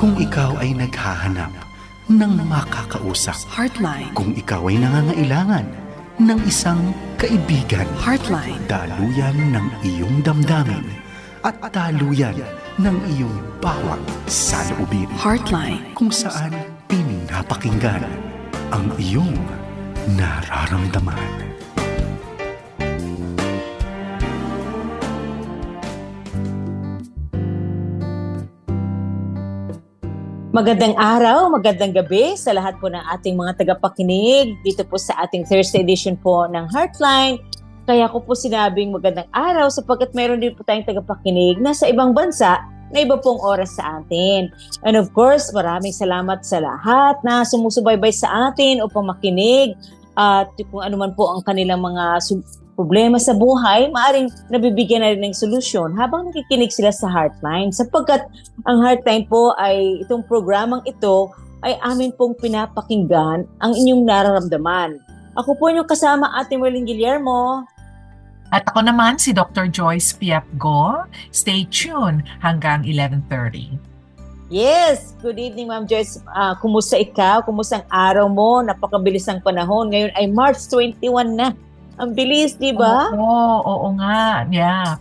Kung ikaw ay naghahanap ng makakausap, Heartline. kung ikaw ay nangangailangan ng isang kaibigan, Heartline. daluyan ng iyong damdamin at daluyan ng iyong bawat saloobin. Heartline. Kung saan piling napakinggan ang iyong nararamdaman. Magandang araw, magandang gabi sa lahat po ng ating mga tagapakinig dito po sa ating Thursday edition po ng Heartline. Kaya ko po sinabing magandang araw sapagkat meron din po tayong tagapakinig na sa ibang bansa na iba pong oras sa atin. And of course, maraming salamat sa lahat na sumusubaybay sa atin upang makinig at kung ano man po ang kanilang mga problema sa buhay, maaring nabibigyan na rin ng solusyon habang nakikinig sila sa Heartline. Sapagkat ang Heartline po ay itong programang ito ay amin pong pinapakinggan ang inyong nararamdaman. Ako po inyong kasama Ate Merlin Guillermo. At ako naman si Dr. Joyce Piapgo. Stay tuned hanggang 11:30. Yes! Good evening, Ma'am Joyce. Kumusta ikaw? Kumusta ang araw mo? Napakabilis ang panahon. Ngayon ay March 21 na. Ang bilis, di ba? Oo nga. Yeah.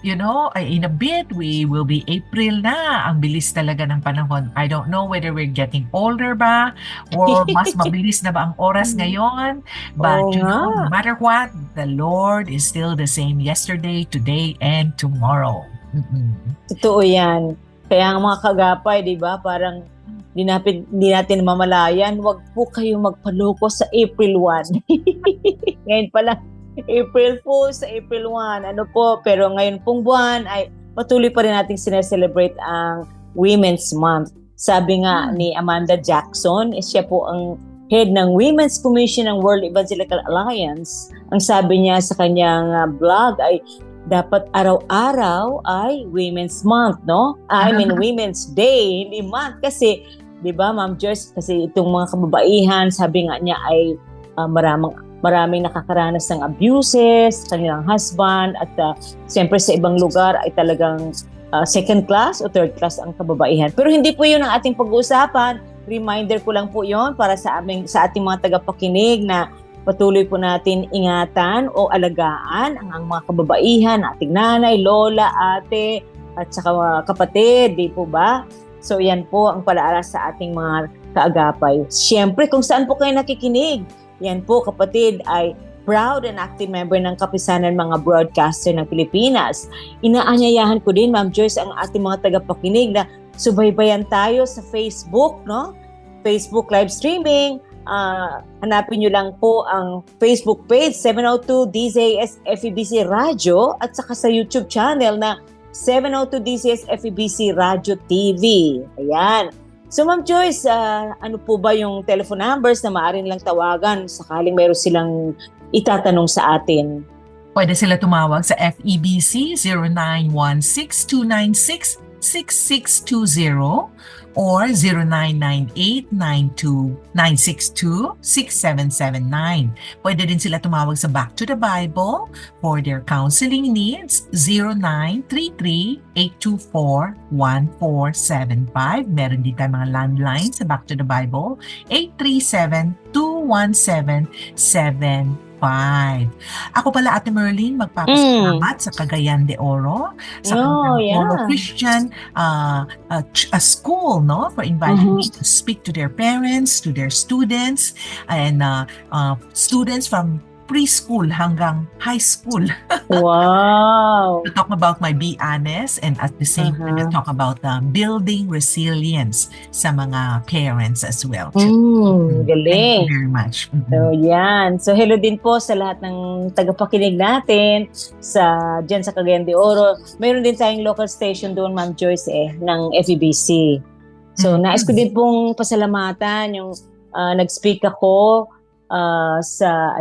In a bit, we will be April na. Ang bilis talaga ng panahon. I don't know whether we're getting older ba or mas mabilis na ba ang oras ngayon. But no matter what, the Lord is still the same yesterday, today, and tomorrow. Totoo yan. Kaya ang mga kagapay, di ba, parang Di natin mamalayan, wag po kayo magpaloko sa April 1. Ngayon pala, April po sa April 1. Pero ngayon pong buwan ay patuloy pa rin nating sineselebrate ang Women's Month. Sabi nga ni Amanda Jackson, siya po ang head ng Women's Commission ng World Evangelical Alliance. Ang sabi niya sa kanyang blog ay dapat araw-araw ay Women's Month, no? Women's Day, hindi month. Kasi, di ba, Ma'am Joyce, kasi itong mga kababaihan, sabi nga niya ay maraming nakakaranas ng abuses, kanilang husband, at siyempre sa ibang lugar ay talagang second class o third class ang kababaihan. Pero hindi po yun ang ating pag-uusapan. Reminder ko lang po yun para sa ating mga tagapakinig na patuloy po natin ingatan o alagaan ang mga kababaihan, ating nanay, lola, ate, at saka mga kapatid, di po ba? So yan po ang palaala sa ating mga kaagapay. Siyempre, kung saan po kayo nakikinig, yan po kapatid ay proud and active member ng Kapisanan mga broadcaster ng Pilipinas. Inaanyayahan ko din, Ma'am Joyce, ang ating mga tagapakinig na subaybayan tayo sa Facebook, no? Facebook live streaming. Hanapin nyo lang po ang Facebook page 702 DZS FEBC Radio at saka sa YouTube channel na 702 DZS FEBC Radio TV. Ayan. So Ma'am Joyce, ano po ba yung telephone numbers na maaaring lang tawagan sakaling mayroon silang itatanong sa atin? Pwede sila tumawag sa FEBC 0916-296-6620 or 0998-962-962-6779. Pwede din sila tumawag sa Back to the Bible for their counseling needs, 0933-824-1475. Meron din tayo mga landline sa Back to the Bible, 837-217-75. Ako pala, Ate Merlin, magpapasalamat sa Cagayan de Oro, sa Oro Christian a school, no, for inviting me to speak to their parents, to their students, and students from preschool hanggang high school. Wow! To talk about my Be Honest and at the same time to talk about building resilience sa mga parents as well. Galing! Thank you very much. So, yan. So, hello din po sa lahat ng tagapakinig natin dyan sa Cagayan de Oro. Mayroon din tayong local station doon, Ma'am Joyce, ng FEBC. So, nais ko din pong pasalamatan yung nag-speak ako sa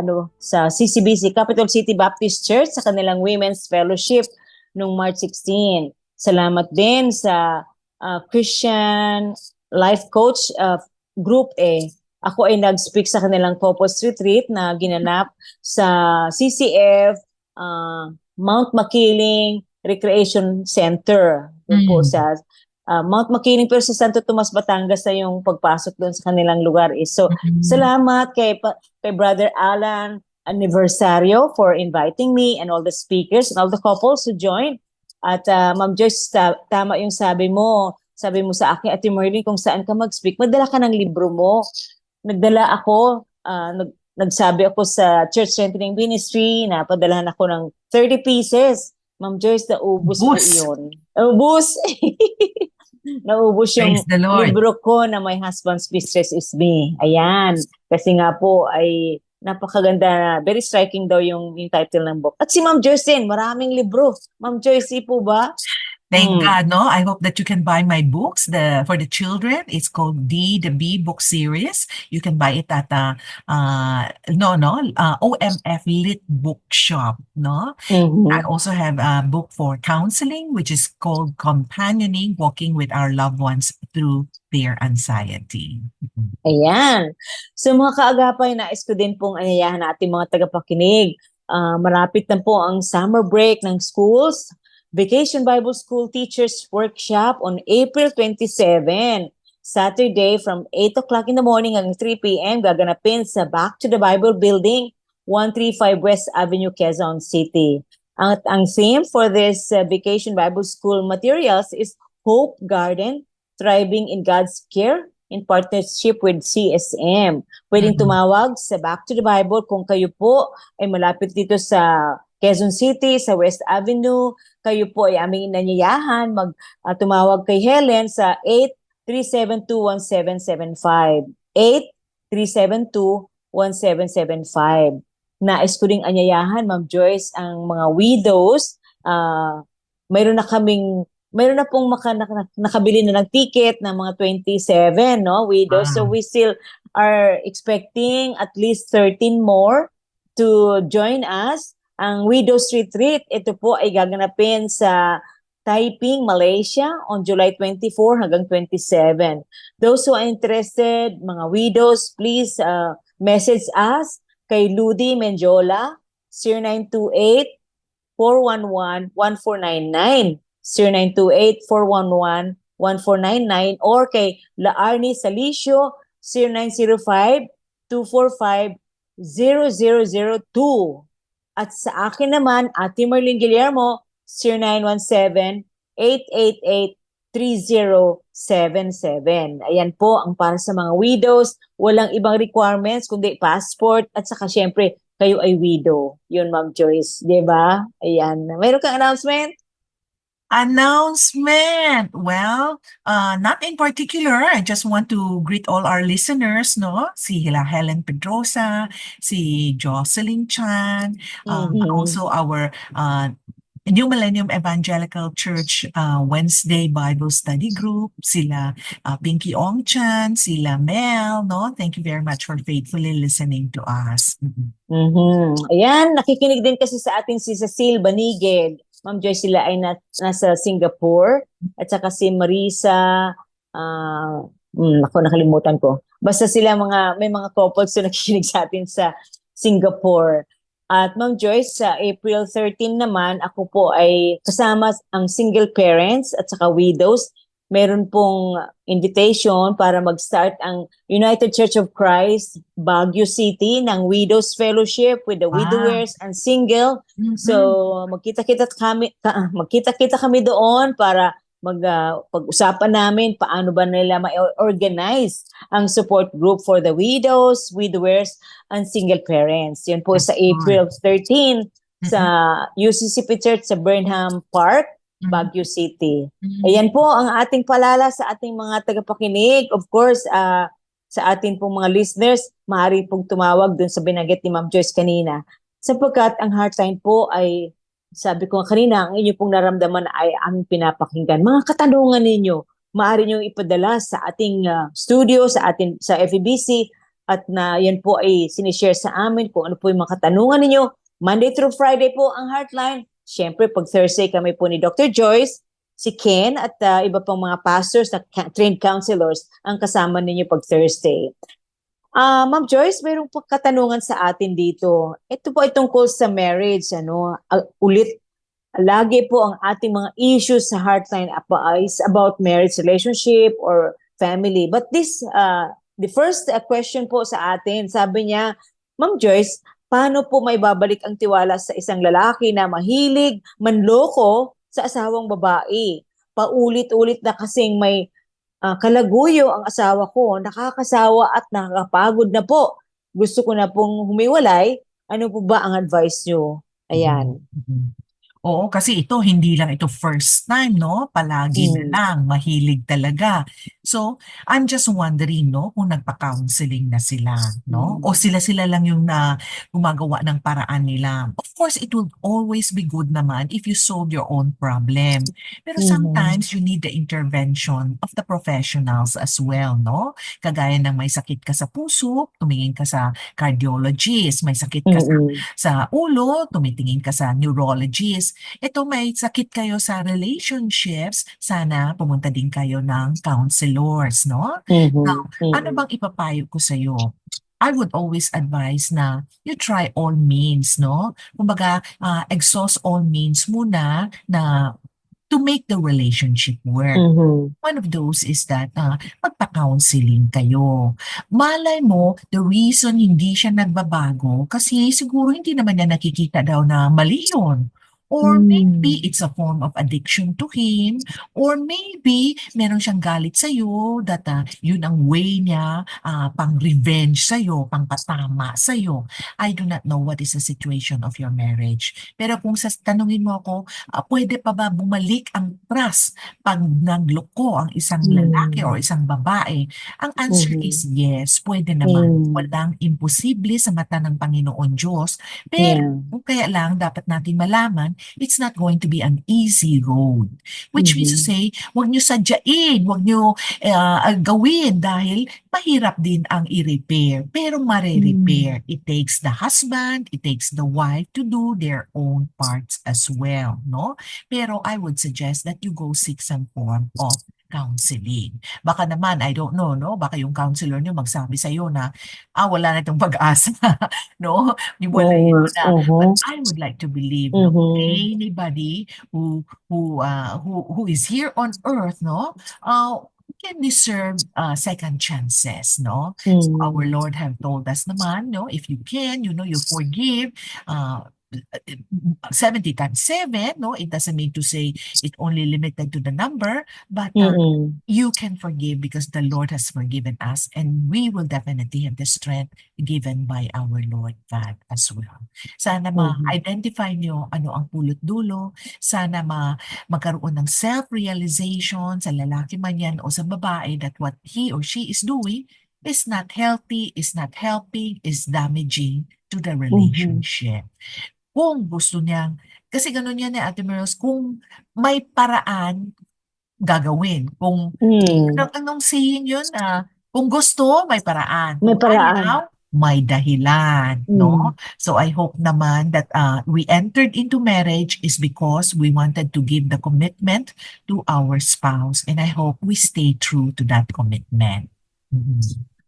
CCBC, Capital City Baptist Church, sa kanilang Women's Fellowship noong March 16. Salamat din sa Christian Life Coach Group A. Ako ay nag-speak sa kanilang Purpose Retreat na ginanap sa CCF Mount Makiling Recreation Center. Po sa Mount Makiling, pero sa Santo Tomas, Batangas na yung pagpasok doon sa kanilang lugar is. So, salamat kay Brother Alan Aniversario for inviting me and all the speakers and all the couples who joined. At Ma'am Joyce, tama yung sabi mo. Sabi mo sa akin, Ate Merlin, kung saan ka mag-speak, magdala ka ng libro mo. Nagdala ako, nagsabi ako sa Church Strengthening Ministry na padalahan ako ng 30 pieces. Ma'am Joyce, naubos po yun. Ubus! Naubos yung Praise the Lord. libro ko na My Husband's Mistress is Me. Ayan. Kasi nga po ay napakaganda. Very striking daw yung title ng book. At si Ma'am Joyce din, maraming libro. Ma'am Joyce, po ba? Thank God, no? I hope that you can buy my books for the children. It's called the B book series. You can buy it at OMF Lit Bookshop, no? I also have a book for counseling, which is called Companioning, Walking with Our Loved Ones Through Their Anxiety. Ayan. So mga kaagapay, nais ko din pong anyayahan natin mga tagapakinig. Malapit na po ang summer break ng schools. Vacation Bible School Teachers Workshop on April 27, Saturday from 8 o'clock in the morning hanggang 3 p.m. gaganapin sa Back to the Bible Building, 135 West Avenue, Quezon City. Ang theme for this Vacation Bible School materials is Hope Garden, Thriving in God's Care in partnership with CSM. Pwedeng tumawag sa Back to the Bible kung kayo po ay malapit dito sa Quezon City, sa West Avenue. Kayo po ay aming inanyayahan, tumawag kay Helen sa 837217775. 837217775. Nais ko ring anyayahan, Ma'am Joyce, ang mga widows. Mayroon na pong nakabili na ng ticket ng mga 27, no, widows. So we still are expecting at least 13 more to join us. Ang Widows Retreat, ito po ay gaganapin sa Taiping, Malaysia on July 24 hanggang 27. Those who are interested, mga widows, please message us kay Ludi Menjola, 0928-411-1499, 0928-411-1499, or kay Laarni Salicio, 0905-245-0002. At sa akin naman, Ate Merlin Guillermo, 0917-888-3077. Ayan po ang para sa mga widows. Walang ibang requirements kundi passport at saka syempre kayo ay widow. Yun, Ma'am Joyce. Diba? Ayan. Mayroon kang announcement? Announcement. Well, not in particular. I just want to greet all our listeners, no? Si Helen Pedrosa, si Jocelyn Chan, also our New Millennium Evangelical Church Wednesday Bible Study Group, sila Pinky Ong Chan, sila Mel, no? Thank you very much for faithfully listening to us. Ayan, nakikinig din kasi sa atin si Cecile Baniged. Ma'am Joyce, sila ay nasa Singapore. At saka si Marisa, ako nakalimutan ko. Basta sila may mga couples na nakikinig sa atin sa Singapore. At Ma'am Joyce, sa April 13 naman, ako po ay kasama ang single parents at saka widows. Meron pong invitation para mag-start ang United Church of Christ, Baguio City, ng Widows Fellowship with the widowers and single. So magkita-kita kami doon para pag-usapan namin paano ba nila ma-organize ang support group for the widows, widowers, and single parents. Yun po sa April 13 sa UCCP Church sa Burnham Park, Baguio City. Ayan po ang ating palala sa ating mga tagapakinig. Of course, sa ating pong mga listeners, maaari pong tumawag dun sa binanggit ni Ma'am Joyce kanina. Sapagkat ang Heartline po ay, sabi ko kanina, ang inyo pong naramdaman ay aming pinapakinggan. Mga katanungan ninyo, maaari nyo ipadala sa ating studio, sa FEBC, at na yan po ay sinishare sa amin kung ano po yung mga katanungan ninyo. Monday through Friday po ang Heartline. Siyempre, pag Thursday kami po ni Dr. Joyce, si Ken at iba pang mga pastors na trained counselors ang kasama ninyo pag Thursday. Ma'am Joyce, mayroong katanungan sa atin dito. Ito po ay tungkol sa marriage. Ulit lagi po ang ating mga issues sa Heartline Apa is about marriage relationship or family. But the first question po sa atin, sabi niya, Ma'am Joyce, paano po may babalik ang tiwala sa isang lalaki na mahilig, manloko sa asawang babae? Paulit-ulit na kasing may kalaguyo ang asawa ko, nakakasawa at nakakapagod na po. Gusto ko na pong humiwalay. Ano po ba ang advice nyo? Ayan. Mhm. Oo, kasi ito, hindi lang ito first time, no? Palagi na lang, mahilig talaga. So, I'm just wondering, no, kung nagpa-counseling na sila, no? O sila-sila lang yung gumagawa ng paraan nila. Of course, it will always be good naman if you solve your own problem. Pero sometimes you need the intervention of the professionals as well, no? Kagaya ng may sakit ka sa puso, tumingin ka sa cardiologist, may sakit ka sa ulo, tumitingin ka sa neurologist. Ito, may sakit kayo sa relationships, sana pumunta din kayo ng counselors, no? Now, ano bang ipapayo ko sa'yo? I would always advise na you try all means, no? Kumbaga, exhaust all means muna na to make the relationship work. One of those is that magpa-counseling kayo. Malay mo, the reason hindi siya nagbabago kasi siguro hindi naman niya nakikita daw na mali yun. Or maybe it's a form of addiction to him. Or maybe meron siyang galit sa'yo that yun ang way niya pang revenge sa'yo, pang patama sa'yo. I do not know what is the situation of your marriage. Pero kung tanungin mo ako, pwede pa ba bumalik ang trust pag nagloko ang isang lalaki or isang babae? Ang answer is yes, pwede naman. Walang imposible sa mata ng Panginoon Diyos. Pero kaya lang dapat natin malaman, it's not going to be an easy road. Which means to say, huwag nyo sadyain, huwag nyo gawin dahil mahirap din ang i-repair. Pero mare-repair. It takes the husband, it takes the wife to do their own parts as well, no? Pero I would suggest that you go seek some form of counseling. Baka naman, I don't know, no? Baka yung counselor nyo magsabi sa'yo na, wala na itong pag-asa, no? Wala na. But I would like to believe, no? Anybody who is here on earth, no? Can deserve second chances, no? So our Lord have told us naman, no? If you can, you know, you forgive, 70 times 7, no? It doesn't mean to say it only limited to the number, but you can forgive because the Lord has forgiven us, and we will definitely have the strength given by our Lord God as well. Sana ma-identify nyo ano ang pulot dulo, sana magkaroon ng self-realization sa lalaki man yan o sa babae that what he or she is doing is not healthy, is not helping, is damaging to the relationship. Kung gusto niyang, kasi ganun yan Ate Meros, kung may paraan, gagawin. Kung, anong saying yun? Kung gusto, may paraan. May Kung paraan. ayaw, may dahilan, no? So I hope naman that we entered into marriage is because we wanted to give the commitment to our spouse, and I hope we stay true to that commitment.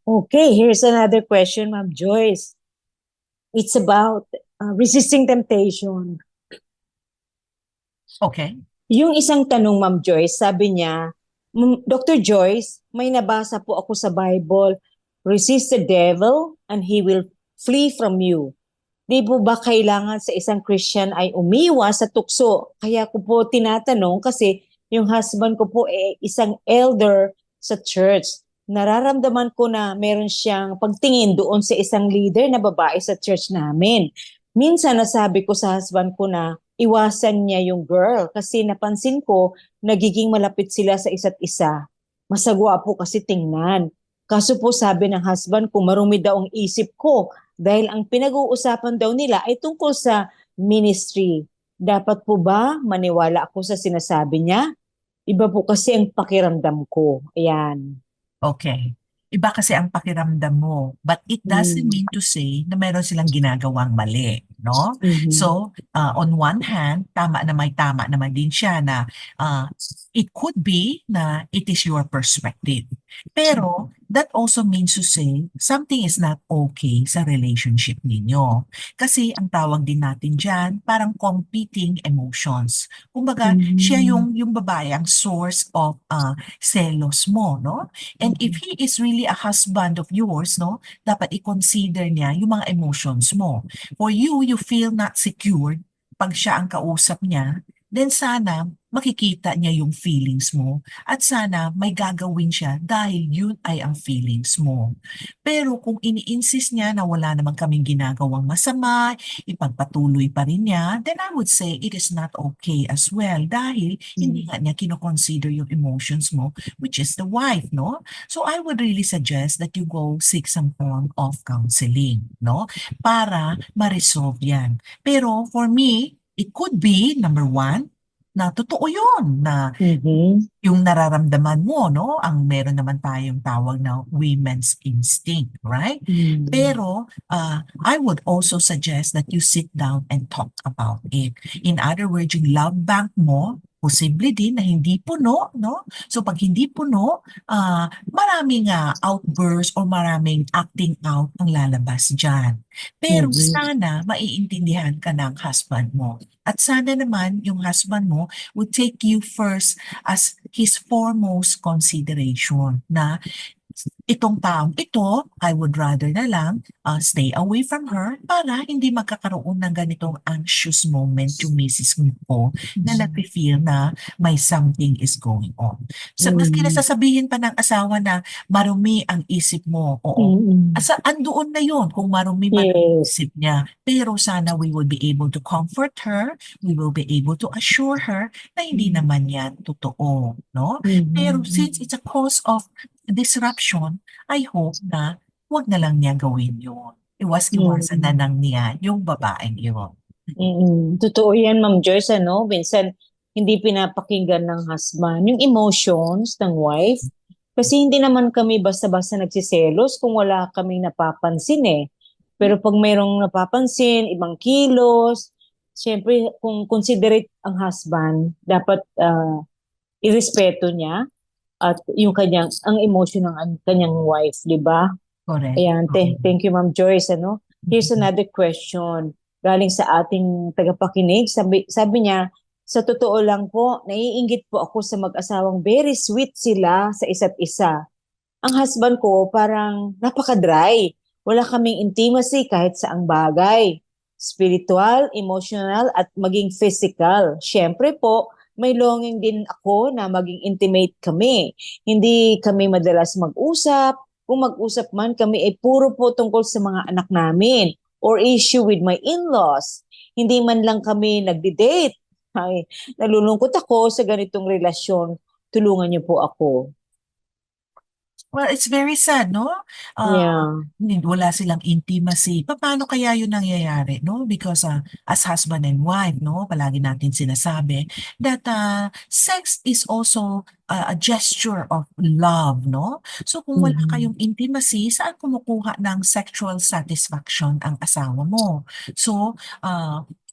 Okay, here's another question, Ma'am Joyce. It's about resisting temptation. Okay. Yung isang tanong, Ma'am Joyce, sabi niya, Dr. Joyce, may nabasa po ako sa Bible, resist the devil and he will flee from you. Di po ba kailangan sa isang Christian ay umiwas sa tukso? Kaya ko po tinatanong kasi yung husband ko po isang elder sa church. Nararamdaman ko na meron siyang pagtingin doon sa isang leader na babae sa church namin. Minsan nasabi ko sa husband ko na iwasan niya yung girl kasi napansin ko nagiging malapit sila sa isa't isa. Masagwa po kasi tingnan. Kaso po sabi ng husband ko marumi daw ang isip ko dahil ang pinag-uusapan daw nila ay tungkol sa ministry. Dapat po ba maniwala ako sa sinasabi niya? Iba po kasi ang pakiramdam ko. Ayan. Okay. Iba kasi ang pakiramdam mo, but it doesn't mean to say na meron silang ginagawang mali, no? So, on one hand, tama naman din siya na it could be na it is your perspective. Pero, that also means to say something is not okay sa relationship ninyo. Kasi ang tawag din natin dyan, parang competing emotions. Kumbaga, siya Mm. yung babae, ang source of selos mo, no? And if he is really a husband of yours, no, dapat i-consider niya yung mga emotions mo. For you, you feel not secured pag siya ang kausap niya, then sana makikita niya yung feelings mo at sana may gagawin siya dahil yun ay ang feelings mo. Pero kung ini-insist niya na wala naman kaming ginagawang masama, ipagpatuloy pa rin niya, then I would say it is not okay as well dahil hindi nga niya kinoconsider yung emotions mo, which is the wife, no? So I would really suggest that you go seek some form of counseling, no? Para ma-resolve yan. Pero for me, it could be, number one, na totoo yun, na Mhm. yung nararamdaman mo, no? Ang meron naman tayong tawag na women's instinct, right? Mm. Pero I would also suggest that you sit down and talk about it. In other words, yung love bank mo, posible din na hindi puno, no? So pag hindi puno, maraming outburst or maraming acting out ang lalabas dyan. Pero Mhm. sana maiintindihan ka ng husband mo. At sana naman yung husband mo would take you first as his foremost consideration na itong taong ito, I would rather na lang stay away from her para hindi magkakaroon ng ganitong anxious moment yung misis ko na nafe-feel na may something is going on. So, maski Mm. nasasabihin pa ng asawa na marumi ang isip mo, oo. Mm. Andoon na yon kung marumi man ang Yes. isip niya. Pero sana we will be able to comfort her, we will be able to assure her na hindi naman yan totoo, no? Pero since it's a cause of disruption, I hope na wag na lang niya gawin yun. Iwas-iwasan na lang niya yung babaeng yun. Totoo yan, Ma'am Joyce, ano? Minsan, hindi pinapakinggan ng husband yung emotions ng wife. Kasi hindi naman kami basta-basta nagsiselos kung wala kaming napapansin eh. Pero pag mayroong napapansin, ibang kilos, syempre kung considerate ang husband, dapat irespeto niya at yung kanyang ang emotion ng kanyang wife, 'di ba? Correct. Ayan, thank you Ma'am Joyce, ano. Here's another question galing sa ating tagapakinig. Sabi niya, sa totoo lang po, naiinggit po ako sa mag-asawang very sweet sila sa isa't isa. Ang husband ko parang napaka-dry. Wala kaming intimacy kahit saang bagay. Spiritual, emotional, at maging physical. Siyempre po, may longing din ako na maging intimate kami. Hindi kami madalas mag-usap. Kung mag-usap man kami ay puro po tungkol sa mga anak namin or issue with my in-laws. Hindi man lang kami nagdi-date. Ay, nalulungkot ako sa ganitong relasyon. Tulungan niyo po ako. Well, it's very sad, no? Yeah. Wala silang intimacy. Paano kaya yun nangyayari, no? Because as husband and wife, no, palagi natin sinasabi that sex is also a gesture of love, no? So kung wala kayong intimacy, saan kumukuha ng sexual satisfaction ang asawa mo? So,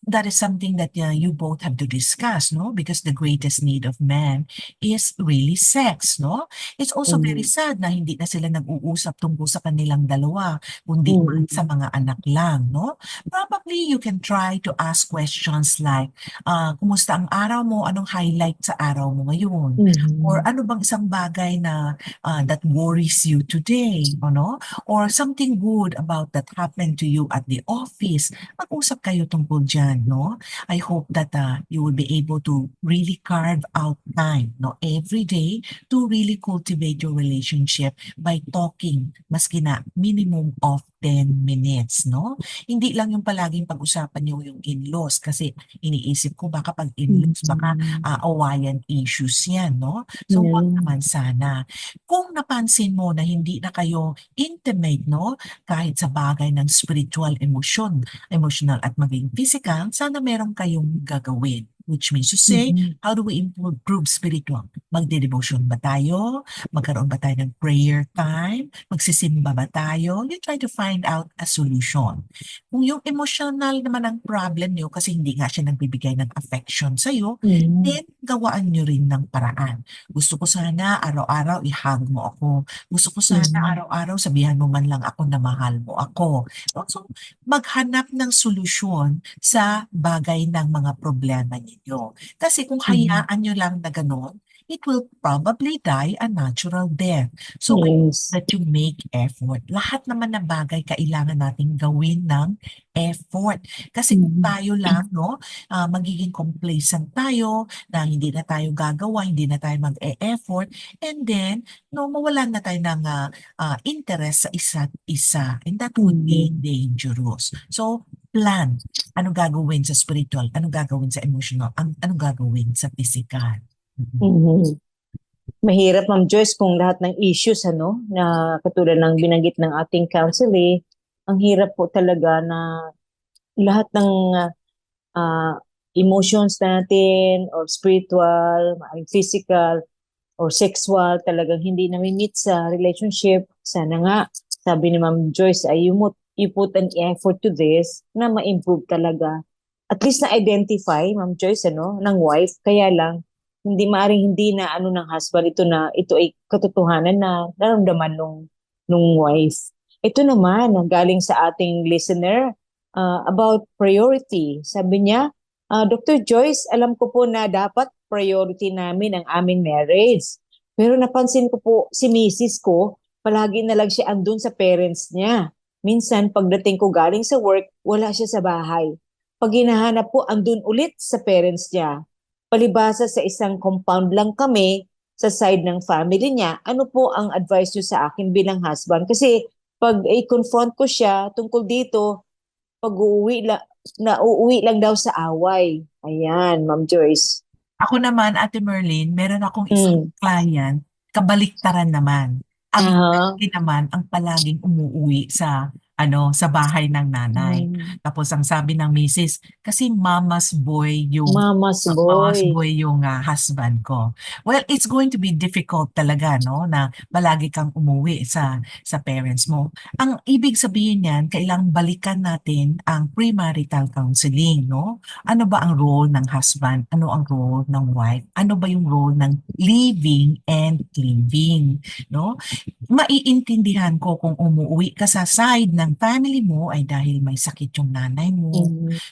that is something that you both have to discuss, no? Because the greatest need of man is really sex, no? It's also very sad na hindi na sila nag-uusap tungkol sa kanilang dalawa, kundi man sa mga anak lang, no? Probably you can try to ask questions like, kumusta ang araw mo? Anong highlight sa araw mo ngayon? Or ano bang isang bagay na that worries you today, no? Or something good about that happened to you at the office. Mag-usap kayo tungkol dyan, no? I hope that you will be able to really carve out time, no, every day to really cultivate your relationship by talking maski na minimum of 10 minutes, no? Hindi lang yung palaging pag-usapan niyo yung in-laws kasi iniisip ko baka pag in-laws baka awayan issues yan, no? So wag naman sana. Kung napansin mo na hindi na kayo intimate, no? Kahit sa bagay ng spiritual emotional at maging physical, sana meron kayong gagawin. which means to say, Mhm. how do we improve spiritual? Magde-devotion ba tayo? Magkaroon ba tayo ng prayer time? Magsisimba ba tayo? You try to find out a solution. Kung yung emotional naman ang problem nyo kasi hindi nga siya nagbibigay ng affection sa'yo, Mhm. then gawaan nyo rin ng paraan. Gusto ko sana araw-araw i-hug mo ako. Gusto ko sana Mhm. araw-araw sabihan mo man lang ako na mahal mo ako. So, maghanap ng solusyon sa bagay ng mga problema ninyo. Kasi kung Mhm. hayaan nyo lang na gano'n, it will probably die a natural death. So, I hope Yes. that you make effort. Lahat naman ng bagay kailangan nating gawin ng effort. Kasi kung Mhm. tayo lang, no, magiging complacent tayo, na hindi na tayo gagawa, hindi na tayo mag-e-effort, and then, no, mawalan na tayo ng interest sa isa't isa. And that would be Mhm. dangerous. So, plan. Ano gagawin sa spiritual? Ano gagawin sa emotional? Ano gagawin sa physical? Mhm. Mhm. Mahirap, Ma'am Joyce, kung lahat ng issues, na katulad ng binanggit ng ating counselor, ang hirap po talaga na lahat ng ah, emotions natin or spiritual, maaaring physical or sexual talagang hindi nami-meet sa relationship. Sana nga, sabi ni Ma'am Joyce, ay you put an effort to this na ma-improve talaga. At least na-identify, Ma'am Joyce, ng wife. Kaya lang, hindi maaring hindi na ng husband ito ay katotohanan na naramdaman nung wife. Ito naman, ang galing sa ating listener, about priority. Sabi niya, Dr. Joyce, alam ko po na dapat priority namin ang aming marriage. Pero napansin ko po si Mrs. ko, palagi na lang siya andun sa parents niya. Minsan, pagdating ko galing sa work, wala siya sa bahay. Pag hinahanap po, andun ulit sa parents niya. Palibasa sa isang compound lang kami sa side ng family niya. Ano po ang advice niyo sa akin bilang husband? Kasi pag i-confront ko siya tungkol dito, pag-uwi na uuwi lang daw sa away. Ayan, Ma'am Joyce. Ako naman, Ate Merlin, meron akong isang Mm. client, kabaliktaran naman. Ang Aha. lalaki naman ang palaging umuuwi sa bahay ng nanay. Mm. Tapos ang sabi ng misis, kasi Mama's mama's boy. boy yung husband ko. Well, it's going to be difficult talaga, no, na palagi kang umuwi sa parents mo. Ang ibig sabihin niyan, kailangang balikan natin ang premarital counseling, no? Ano ba ang role ng husband? Ano ang role ng wife? Ano ba yung role ng living and cleaving? No? Maiintindihan ko kung umuwi ka sa side ng family mo ay dahil may sakit yung nanay mo,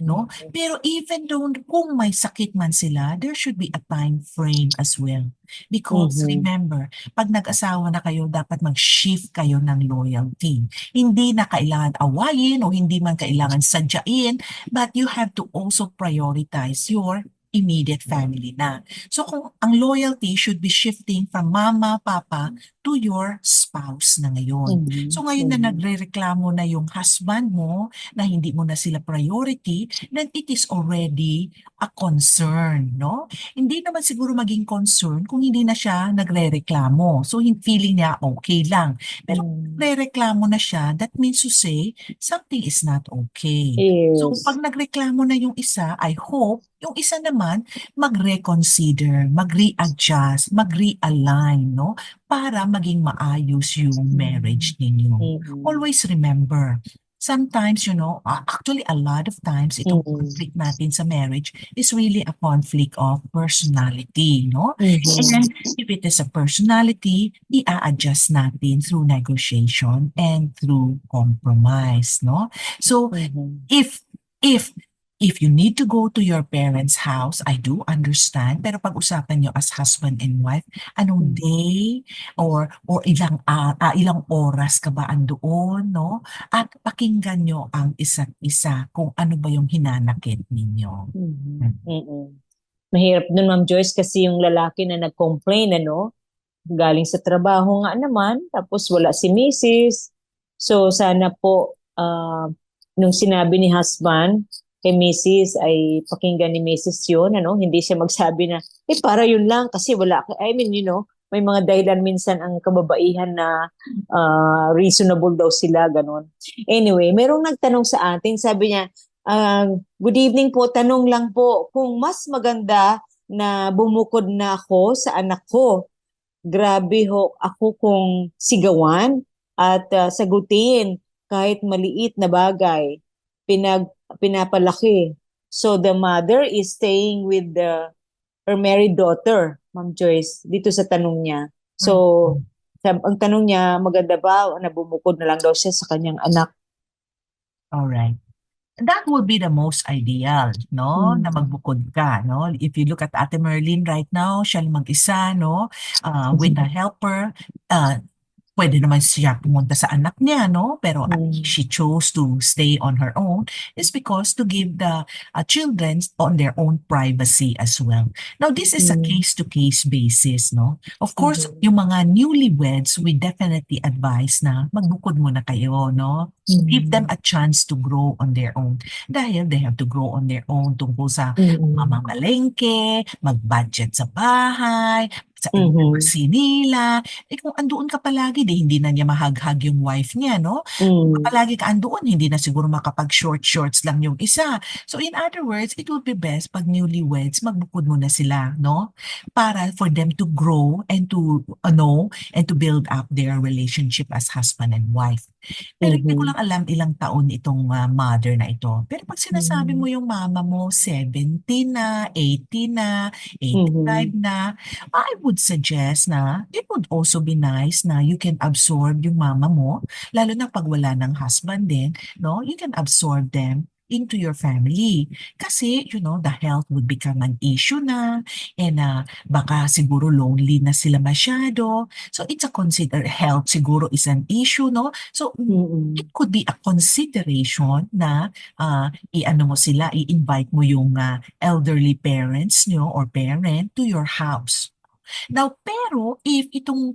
no? Mm. Pero even though kung may sakit man sila, there should be a time frame as well. Because Mhm. remember, pag nag-asawa na kayo, dapat mag-shift kayo ng loyalty. Hindi na kailangan awayin o hindi man kailangan sadyain, but you have to also prioritize your immediate family na. So kung ang loyalty should be shifting from mama, papa, to your spouse na ngayon. Mhm. So ngayon na Mhm. nagrereklamo na yung husband mo na hindi mo na sila priority, then it is already a concern, no? Hindi naman siguro maging concern kung hindi na siya nagrereklamo. So feeling niya okay lang. Pero kung Mm. nagrereklamo na siya, that means to say something is not okay. So pag Yes. nagreklamo na yung isa, I hope yung isa naman mag-reconsider, mag-readjust, mag-realign, no? Para maging maayos yung Mhm. marriage ninyo. Mhm. Always remember, sometimes, actually a lot of times, itong Mhm. conflict natin sa marriage is really a conflict of personality, no? Mhm. And if it is a personality, i-adjust natin through negotiation and through compromise, no? So, Mhm. if if if you need to go to your parents' house, I do understand. Pero pag-usapan nyo as husband and wife, anong Mhm. day or ilang oras ka ba andoon, no? At pakinggan nyo ang isa't isa kung ano ba yung hinanakit ninyo. Mhm. Mm. Mhm. Mahirap nun, Ma'am Joyce, kasi yung lalaki na nag-complain, galing sa trabaho nga naman, tapos wala si Mrs. So sana po, nung sinabi ni husband kay Mrs. ay pakinggan ni Mrs. yun, hindi siya magsabi na, para yun lang kasi wala ka. I mean, may mga dahilan minsan ang kababaihan na reasonable daw sila, ganon. Anyway, merong nagtanong sa atin, sabi niya, Good evening po. Tanong lang po, kung mas maganda na bumukod na ako sa anak ko, grabe ho ako kung sigawan at sagutin kahit maliit na bagay. Pinapalaki. So the mother is staying with her married daughter, Ma'am Joyce, dito sa tanong niya. So, Mm. ang tanong niya, maganda ba na bumukod na lang daw siya sa kanyang anak? Alright. That would be the most ideal, no? Na Mm. magbukod ka, no? If you look at Ate Merlin right now, siya lang mag-isa, no? With a helper, uh, pwede naman siya pumunta sa anak niya, no? Pero Mm. she chose to stay on her own is because to give the children on their own privacy as well. Now, this is a Mm. case-to-case basis, no? Of course, Mhm. yung mga newlyweds, we definitely advise na magbukod muna kayo, no? Give them a chance to grow on their own. Dahil they have to grow on their own tungkol sa Mm. mamamalengke, mag-budget sa bahay, sa Mhm. intimacy nila. Kung andoon ka palagi, di hindi na niya mahaghag yung wife niya, no? Kung Mm. palagi ka andoon, hindi na siguro makapag-shorts lang yung isa. So in other words, it would be best pag newlyweds, magbukod muna sila, no? Para for them to grow and to know and to build up their relationship as husband and wife. Pero hindi ko Mhm. lang alam ilang taon itong mother na ito. Pero pag sinasabi mo Mhm. yung mama mo, 70 na, 80 na, 85 Mhm. na, I would suggest na it would also be nice na you can absorb yung mama mo, lalo na pag wala ng husband din, no? You can absorb them into your family. Kasi, the health would become an issue na and baka siguro lonely na sila masyado. So, it's a health siguro is an issue, no? So, it Mm. could be a consideration na i-ano mo sila, i-invite mo yung elderly parents nyo or parent to your house. Now, pero if itong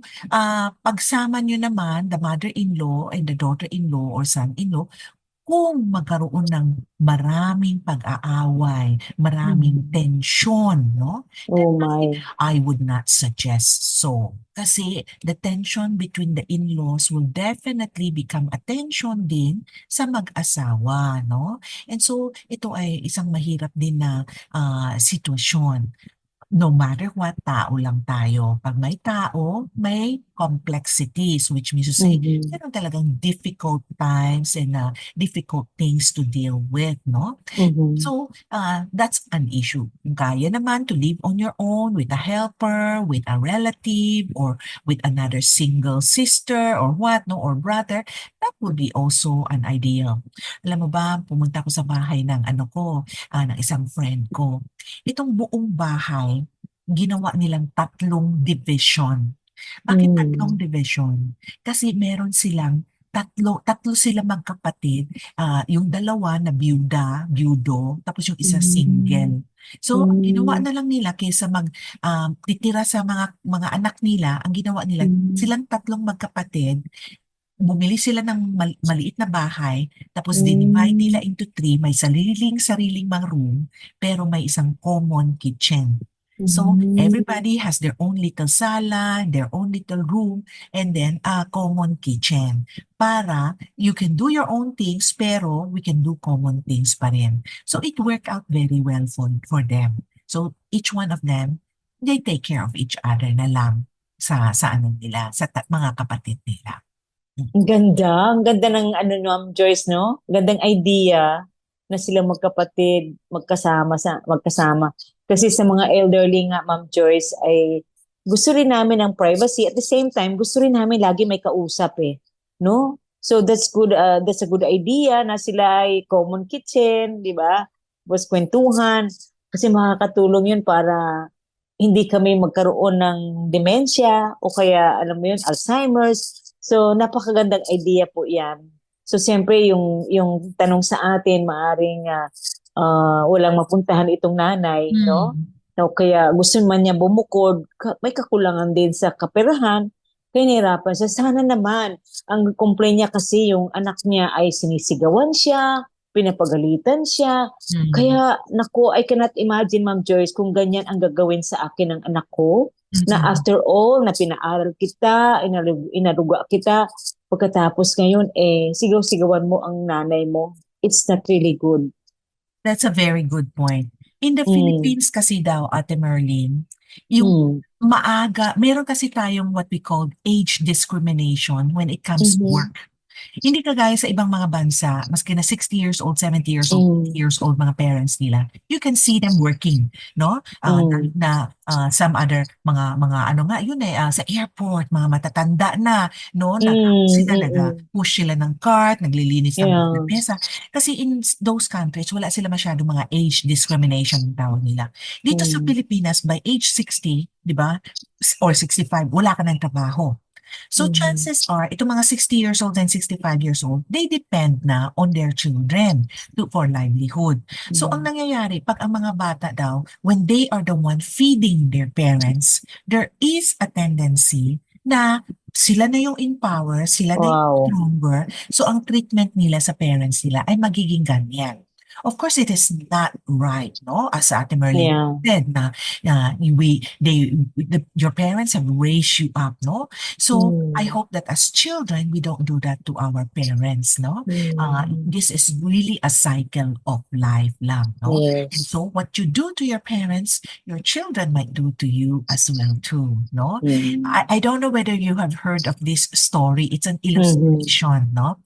pagsama nyo naman, the mother-in-law and the daughter-in-law or son-in-law, kung magkaroon ng maraming pag-aaway, maraming Mhm. tensyon, no? Then Oh my. I would not suggest so. Kasi the tension between the in-laws will definitely become a tension din sa mag-asawa, no? And so, ito ay isang mahirap din na sitwasyon. No matter what, tao lang tayo. Pag may tao, may complexities, which means to say, Mhm. meron talagang difficult times and difficult things to deal with, no? Mhm. So, that's an issue. Kung kaya naman to live on your own with a helper, with a relative, or with another single sister or what, no, or brother, that would be also an ideal. Alam mo ba, pumunta ako sa bahay ng ano ko, ng isang friend ko. Itong buong bahay, ginawa nilang tatlong division. Bakit tatlong Mm. division? Kasi meron silang tatlo sila magkapatid, yung dalawa na byudo, tapos yung isa Mm. single. So, ang ginawa Mm. na lang nila kaysa titira sa mga anak nila, ang ginawa nila, Mm. silang tatlong magkapatid, bumili sila ng maliit na bahay, tapos dinivide nila Mm. into three, may sariling-sariling mga room, pero may isang common kitchen. So, Mm. everybody has their own little sala, their own little room, and then a common kitchen. Para you can do your own things, pero we can do common things pa rin. So, it worked out very well for them. So, each one of them, they take care of each other na lang sa ano nila, mga kapatid nila. Ang ganda ng ano no, Ma'am Joyce, no? Gandang idea na sila magkapatid, magkasama. Kasi sa mga elderly nga, Ma'am Joyce, ay gusto rin namin ng privacy. At the same time, gusto rin namin lagi may kausap eh. No? So that's good, that's a good idea na sila ay common kitchen, di ba? Tapos kwentuhan. Kasi makakatulong yun para hindi kami magkaroon ng dementia o kaya, alam mo yun, Alzheimer's. So, napakagandang idea po yan. So, siyempre, yung tanong sa atin, maaring walang mapuntahan itong nanay, no? Hmm. No, kaya gusto man niya bumukod, may kakulangan din sa kaperahan, kaya nahirapan siya. Sana naman, ang complaint niya kasi yung anak niya ay sinisigawan siya, pinapagalitan siya. Mm. Kaya, naku, I cannot imagine, Ma'am Joyce, kung ganyan ang gagawin sa akin ng anak ko na Mm. after all, na pinaaral kita, inaruga kita, pagkatapos ngayon, sigaw-sigawan mo ang nanay mo. It's not really good. That's a very good point. In the Philippines kasi daw, Ate Merlin, yung meron kasi tayong what we call age discrimination when it comes to work. Hindi kagaya sa ibang mga bansa, maski na 60 years old, 70 years old, 80 years old mga parents nila, you can see them working, no? Some other mga ano nga, yun sa airport, mga matatanda na, no? Sila push sila ng cart, naglilinis ng mga mesa. Kasi in those countries, wala sila masyadong mga age discrimination ang tawag nila. Dito sa Pilipinas, by age 60, di ba? Or 65, wala ka ng trabaho. So chances are, itong mga 60 years old and 65 years old, they depend na on their children for livelihood. So ang nangyayari, pag ang mga bata daw, when they are the one feeding their parents, there is a tendency na sila na yung in power, sila na yung stronger. So ang treatment nila sa parents nila ay magiging ganyan. Of course, it is not right, no? As Ate Merlin said, your parents have raised you up, no? So I hope that as children, we don't do that to our parents, no? This is really a cycle of life lang, no? Yes. And so what you do to your parents, your children might do to you as well too, no? I don't know whether you have heard of this story. It's an illustration, no?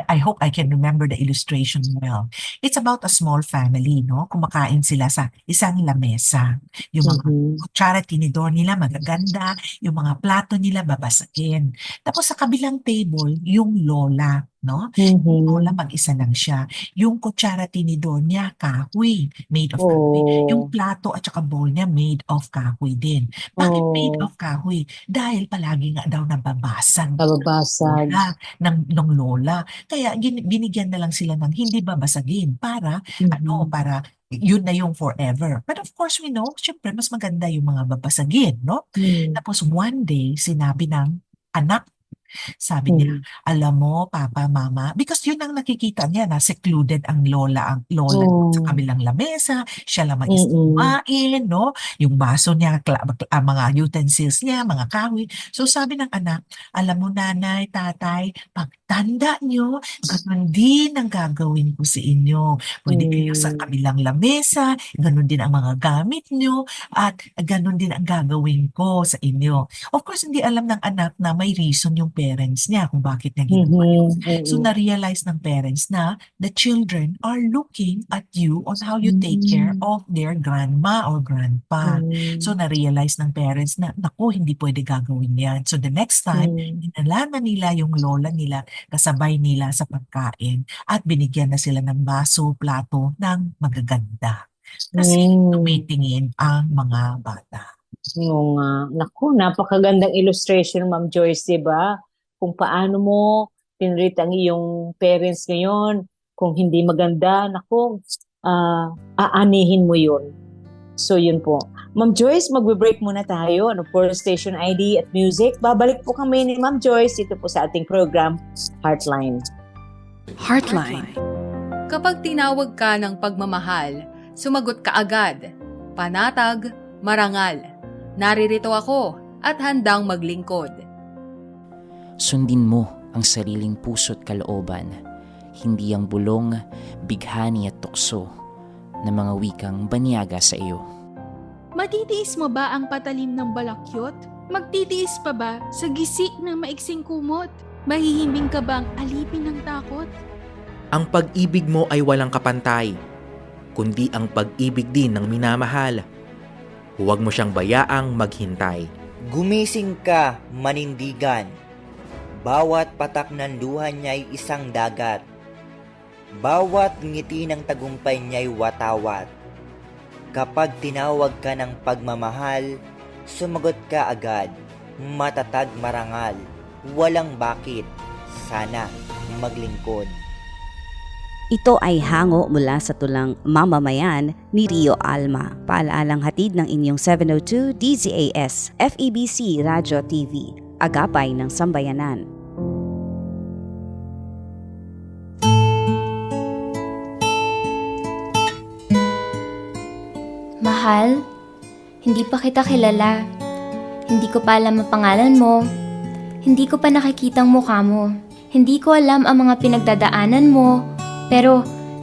I hope I can remember the illustration well. It's about a small family, no? Kumakain sila sa isang lamesa. Yung mga kutsara, tinidor nila magaganda, yung mga plato nila babasagin. Tapos sa kabilang table, yung lola, no? Yung lola mag-isa lang siya. Yung kutsara, tinidor niya, kahoy, made of kahoy. Yung plato at saka bowl niya, made of kahoy din. Bakit made of kahoy? Dahil palagi nga daw nababasag. Ng lola. Kaya binigyan na lang sila ng hindi babasagin para para yun na yung forever. But of course we know, syempre mas maganda yung mga babasagin, no? Tapos one day sinabi ng anak, sabi niya, alam mo, papa, mama, because yun ang nakikita niya na secluded ang lola sa kabilang lamesa, siya lang mag-isa kumain, no? Yung baso niya, mga utensils niya, mga kahoy. So sabi ng anak, alam mo nanay, tatay, pagtanda nyo, ganun din ang gagawin ko sa inyo. Pwede kayo sa kabilang lamesa, ganun din ang mga gamit nyo, at ganun din ang gagawin ko sa inyo. Of course, hindi alam ng anak na may reason yung parents niya kung bakit niya ginawa yun. So na-realize ng parents na the children are looking at you on how you take care of their grandma or grandpa. So na-realize ng parents na, naku, hindi pwede gagawin yan. So the next time, inalaman nila yung lola nila, kasabay nila sa pagkain at binigyan na sila ng baso, plato ng magaganda. Kasi tumitingin ang mga bata. Oo nga. Naku, napakagandang illustration, Ma'am Joyce, diba? Kung paano mo tinreat ang iyong parents ngayon. Kung hindi maganda, naku, aanihin mo yun. So, yun po. Ma'am Joyce, magbe-break muna tayo. Ano po, station ID at music. Babalik po kami ni Ma'am Joyce dito po sa ating program, Heartline. Heartline. Kapag tinawag ka ng pagmamahal, sumagot ka agad. Panatag, marangal. Naririto ako at handang maglingkod. Sundin mo ang sariling puso't kalooban, hindi ang bulong, bighani at tukso na mga wikang banyaga sa iyo. Matitiis mo ba ang patalim ng balakyot? Magtitiis pa ba sa gisi ng maiksing kumot? Mahihimbing ka bang alipin ng takot? Ang pag-ibig mo ay walang kapantay, kundi ang pag-ibig din ng minamahal. Huwag mo siyang bayaang maghintay. Gumising ka, manindigan. Bawat patak ng luha niya'y isang dagat. Bawat ngiti ng tagumpay niya'y watawat. Kapag tinawag ka ng pagmamahal, sumagot ka agad. Matatag marangal. Walang bakit. Sana maglingkod. Ito ay hango mula sa tulang Mamamayan ni Rio Alma. Paalaalang hatid ng inyong 702 DZAS FEBC Radio TV. Agapay ng Sambayanan. Mahal, hindi pa kita kilala. Hindi ko pa alam ang pangalan mo. Hindi ko pa nakikita ang mukha mo. Hindi ko alam ang mga pinagdadaanan mo. Pero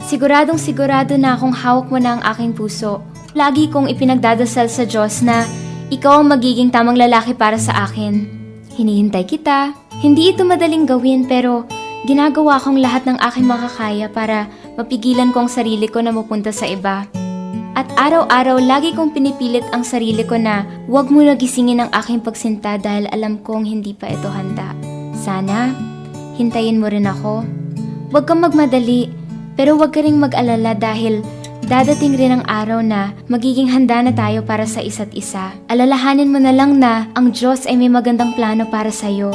Siguradong sigurado na akong hawak mo na ang aking puso. Lagi kong ipinagdadasal sa Diyos na ikaw ang magiging tamang lalaki para sa akin. Hinihintay kita. Hindi ito madaling gawin pero ginagawa kong lahat ng aking makakaya para mapigilan ko ang sarili ko na mapunta sa iba. At araw-araw lagi kong pinipilit ang sarili ko na huwag mo nagisingin ang aking pagsinta dahil alam kong hindi pa ito handa. Sana, hintayin mo rin ako. Huwag kang magmadali, pero huwag ka ring mag-alala dahil dadating rin ang araw na magiging handa na tayo para sa isa't isa. Alalahanin mo na lang na ang Diyos ay may magandang plano para sa'yo.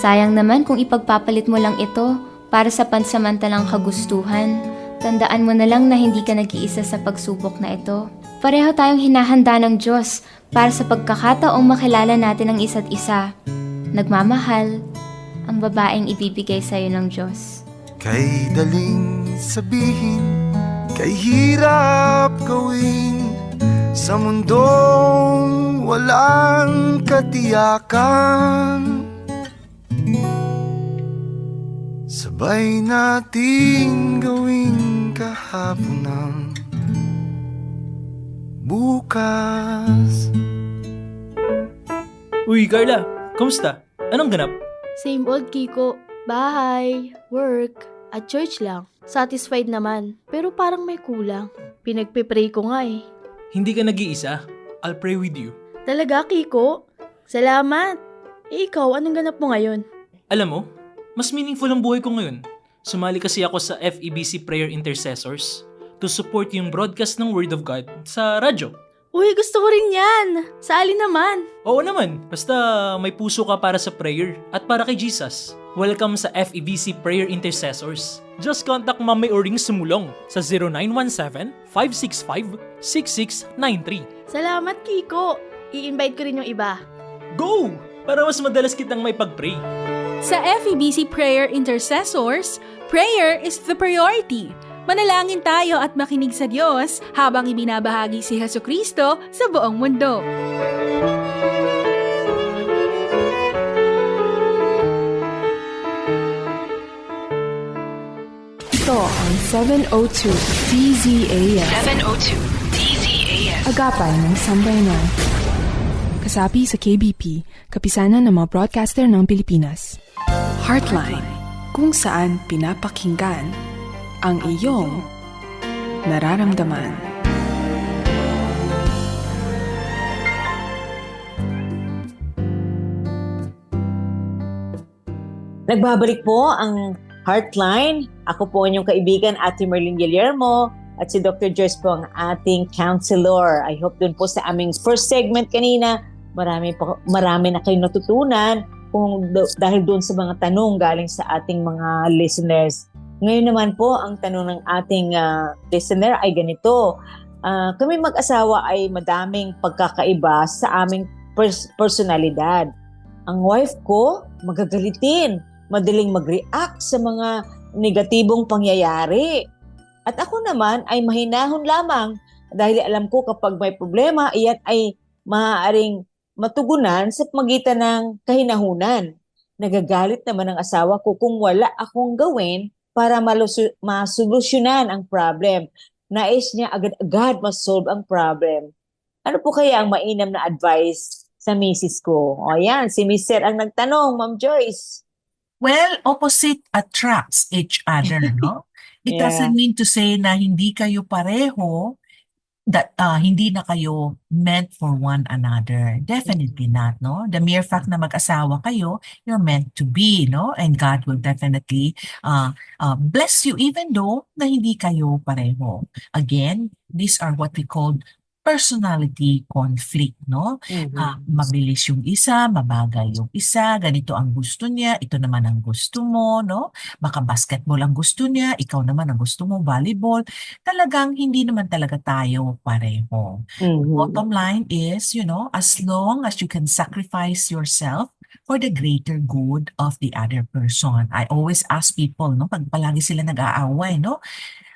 Sayang naman kung ipagpapalit mo lang ito para sa pansamantalang kagustuhan. Tandaan mo na lang na hindi ka nag-iisa sa pagsubok na ito. Pareho tayong hinahanda ng Diyos para sa pagkakataong makilala natin ang isa't isa. Nagmamahal, ang babaeng ibibigay sa'yo ng Diyos. Kay daling sabihin, kay hirap gawin, sa mundong walang katiyakan. Sabay nating gawin kahapon ng bukas. Uy, Carla, kamusta? Anong ganap? Same old, Kiko. Bahay, work, at church lang. Satisfied naman, pero parang may kulang. Pinagpipray ko nga eh. Hindi ka nag-iisa. I'll pray with you. Talaga, Kiko? Salamat. Ikaw, anong ganap mo ngayon? Alam mo, mas meaningful ang buhay ko ngayon. Sumali kasi ako sa FEBC Prayer Intercessors to support yung broadcast ng Word of God sa radyo. Uy, gusto ko rin yan. Sali naman. Oo naman, basta may puso ka para sa prayer at para kay Jesus. Welcome sa FEBC Prayer Intercessors. Just contact Mami Oring Sumulong sa 0917-565-6693. Salamat, Kiko. I-invite ko rin yung iba. Go! Para mas madalas kitang may pag-pray. Sa FEBC Prayer Intercessors, prayer is the priority. Manalangin tayo at makinig sa Diyos habang ibinabahagi si Jesucristo sa buong mundo. Ito ang 702 DZAS. 702 DZAS. Agapay ng Sambayanan. Kasapi sa KBP, kapisanan ng mga broadcaster ng Pilipinas. Heartline, kung saan pinapakinggan ang iyong nararamdaman. Nagbabalik po ang Heartline. Ako po inyong kaibigan, Ate Merlin Guillermo, at si Dr. Joyce po ang ating counselor. I hope dun po sa aming first segment kanina, marami na kayong natutunan dahil doon sa mga tanong galing sa ating mga listeners. Ngayon naman po, ang tanong ng ating listener ay ganito. Kami mag-asawa ay madaming pagkakaiba sa aming personalidad. Ang wife ko, magagalitin, madaling mag-react sa mga negatibong pangyayari. At ako naman ay mahinahon lamang dahil alam ko kapag may problema, iyan ay maaaring matugunan sa pagitan ng kahinahunan. Nagagalit naman ang asawa ko kung wala akong gawin para masolusyonan ang problem. Nais niya agad-agad masolve ang problem. Ano po kaya ang mainam na advice sa misis ko? O yan, si Mr. ang nagtanong, Ma'am Joyce. Well, opposite attracts each other, no? It doesn't mean to say na hindi kayo pareho, that hindi na kayo meant for one another. Definitely not, no? The mere fact na mag-asawa kayo, you're meant to be, no? And God will definitely bless you even though na hindi kayo pareho. Again, these are what we call personality conflict, no? Mabilis yung isa, mabagal yung isa, ganito ang gusto niya, ito naman ang gusto mo, no? Baka basketball ang gusto niya, ikaw naman ang gusto mo, volleyball. Talagang hindi naman talaga tayo pareho. Bottom line is, as long as you can sacrifice yourself for the greater good of the other person. I always ask people, no? Pag palagi sila nag-aaway, no?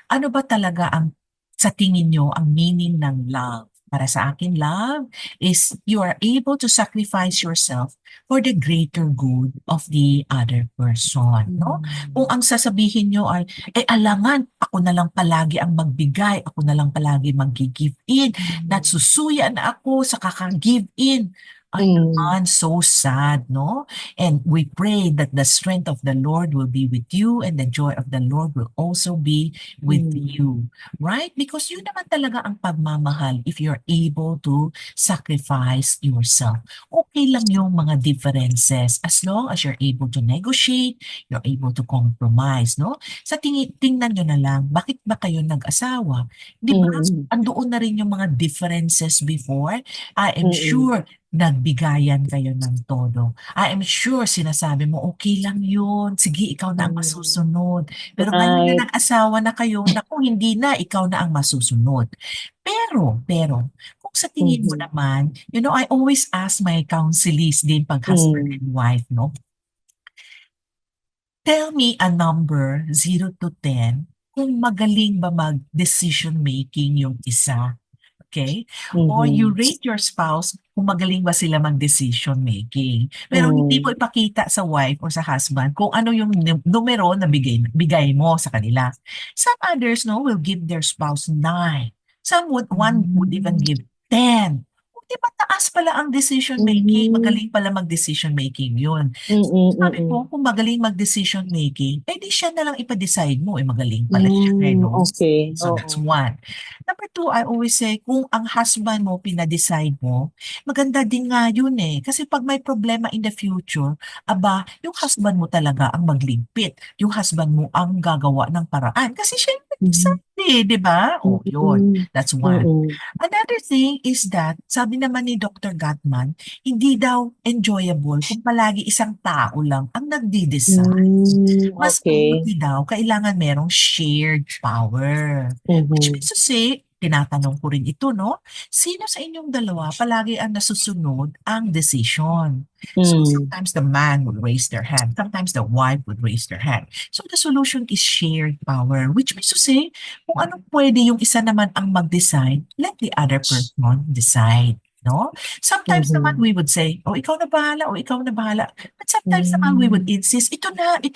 Ano ba talaga ang sa tingin nyo ang meaning ng love? Para sa akin, love is you are able to sacrifice yourself for the greater good of the other person, no? Kung ang sasabihin nyo ay, alangan, ako na lang palagi ang magbigay, ako na lang palagi mag-give in, natsusuya na ako sa kaka-give in. Ay naman, so sad, no? And we pray that the strength of the Lord will be with you and the joy of the Lord will also be with you. Right? Because yun naman talaga ang pagmamahal if you're able to sacrifice yourself. Okay lang yung mga differences as long as you're able to negotiate, you're able to compromise, no? Sa tingnan nyo na lang, bakit ba kayo nag-asawa? Di ba? Andoon na rin yung mga differences before. I am sure nagbigayan kayo ng todo. I am sure sinasabi mo, okay lang yun. Sige, ikaw na ang masusunod. Pero ngayon na nag-asawa na kayo, naku, hindi na, ikaw na ang masusunod. Pero, kung sa tingin mo naman, you know, I always ask my counselees din pag husband and wife, no? Tell me a number 0 to 10 kung magaling ba mag-decision making yung isa. Okay? Or you rate your spouse kung magaling ba sila mag-decision making. Pero hindi mo ipakita sa wife or sa husband kung ano yung numero na bigay mo sa kanila. Some others, no, will give their spouse 9. One would even give 10. Di ba taas pala ang decision making? Magaling pala mag-decision making yun. Sabi ko, kung magaling mag-decision making, di siya na lang ipa-decide mo, magaling pala siya. No? Okay. So that's one. Number 2, I always say, kung ang husband mo pinadecide mo, maganda din nga yun Kasi pag may problema in the future, yung husband mo talaga ang maglimpit. Yung husband mo ang gagawa ng paraan. Kasi siya yung nag-decide, di ba? Yun. That's one. Another thing is that, sabi naman ni Dr. Gottman, hindi daw enjoyable kung palagi isang tao lang ang nagdi-decide. Mas mabuti daw, kailangan merong shared power. Which means to say, tinatanong ko rin ito, no? Sino sa inyong dalawa palagi ang nasusunod ang decision? So sometimes the man would raise their hand, sometimes the wife would raise their hand. So the solution is shared power, which means to say, kung anong pwede yung isa naman ang mag-decide, let the other person decide. No? Sometimes naman we would say, ikaw na bahala, ikaw na bahala. But sometimes naman we would insist, ito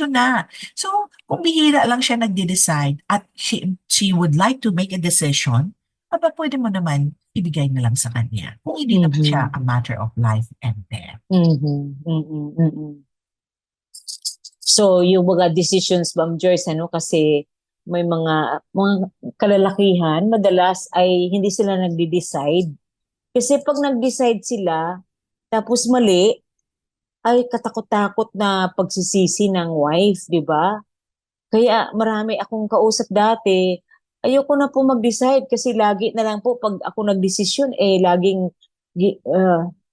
na. So, kung bihira lang siya nagde-decide at she would like to make a decision, pwede mo naman ibigay na lang sa kanya. Kung hindi naman siya a matter of life and death. So, yung mga decisions, Ma'am Joyce, kasi may mga kalalakihan, madalas ay hindi sila nagde-decide. Kasi pag nag-decide sila, tapos mali, ay katakot-takot na pagsisisi ng wife, di ba? Kaya marami akong kausap dati, ayoko na po mag-decide kasi lagi na lang po pag ako nagdesisyon, laging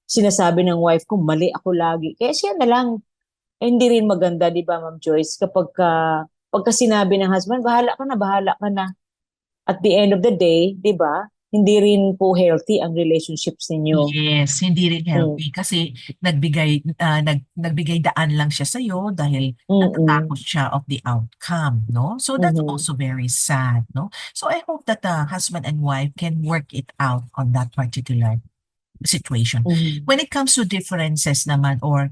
sinasabi ng wife ko, mali ako lagi. Kaya siya na lang, hindi rin maganda, di ba, Ma'am Joyce? Pagka sinabi ng husband, bahala ka na. At the end of the day, di ba? Hindi rin po healthy ang relationships ninyo. Yes, hindi rin healthy kasi nagbigay daan lang siya sa iyo dahil natatakot siya of the outcome, no? So that's also very sad, no? So I hope that the husband and wife can work it out on that particular situation. When it comes to differences naman or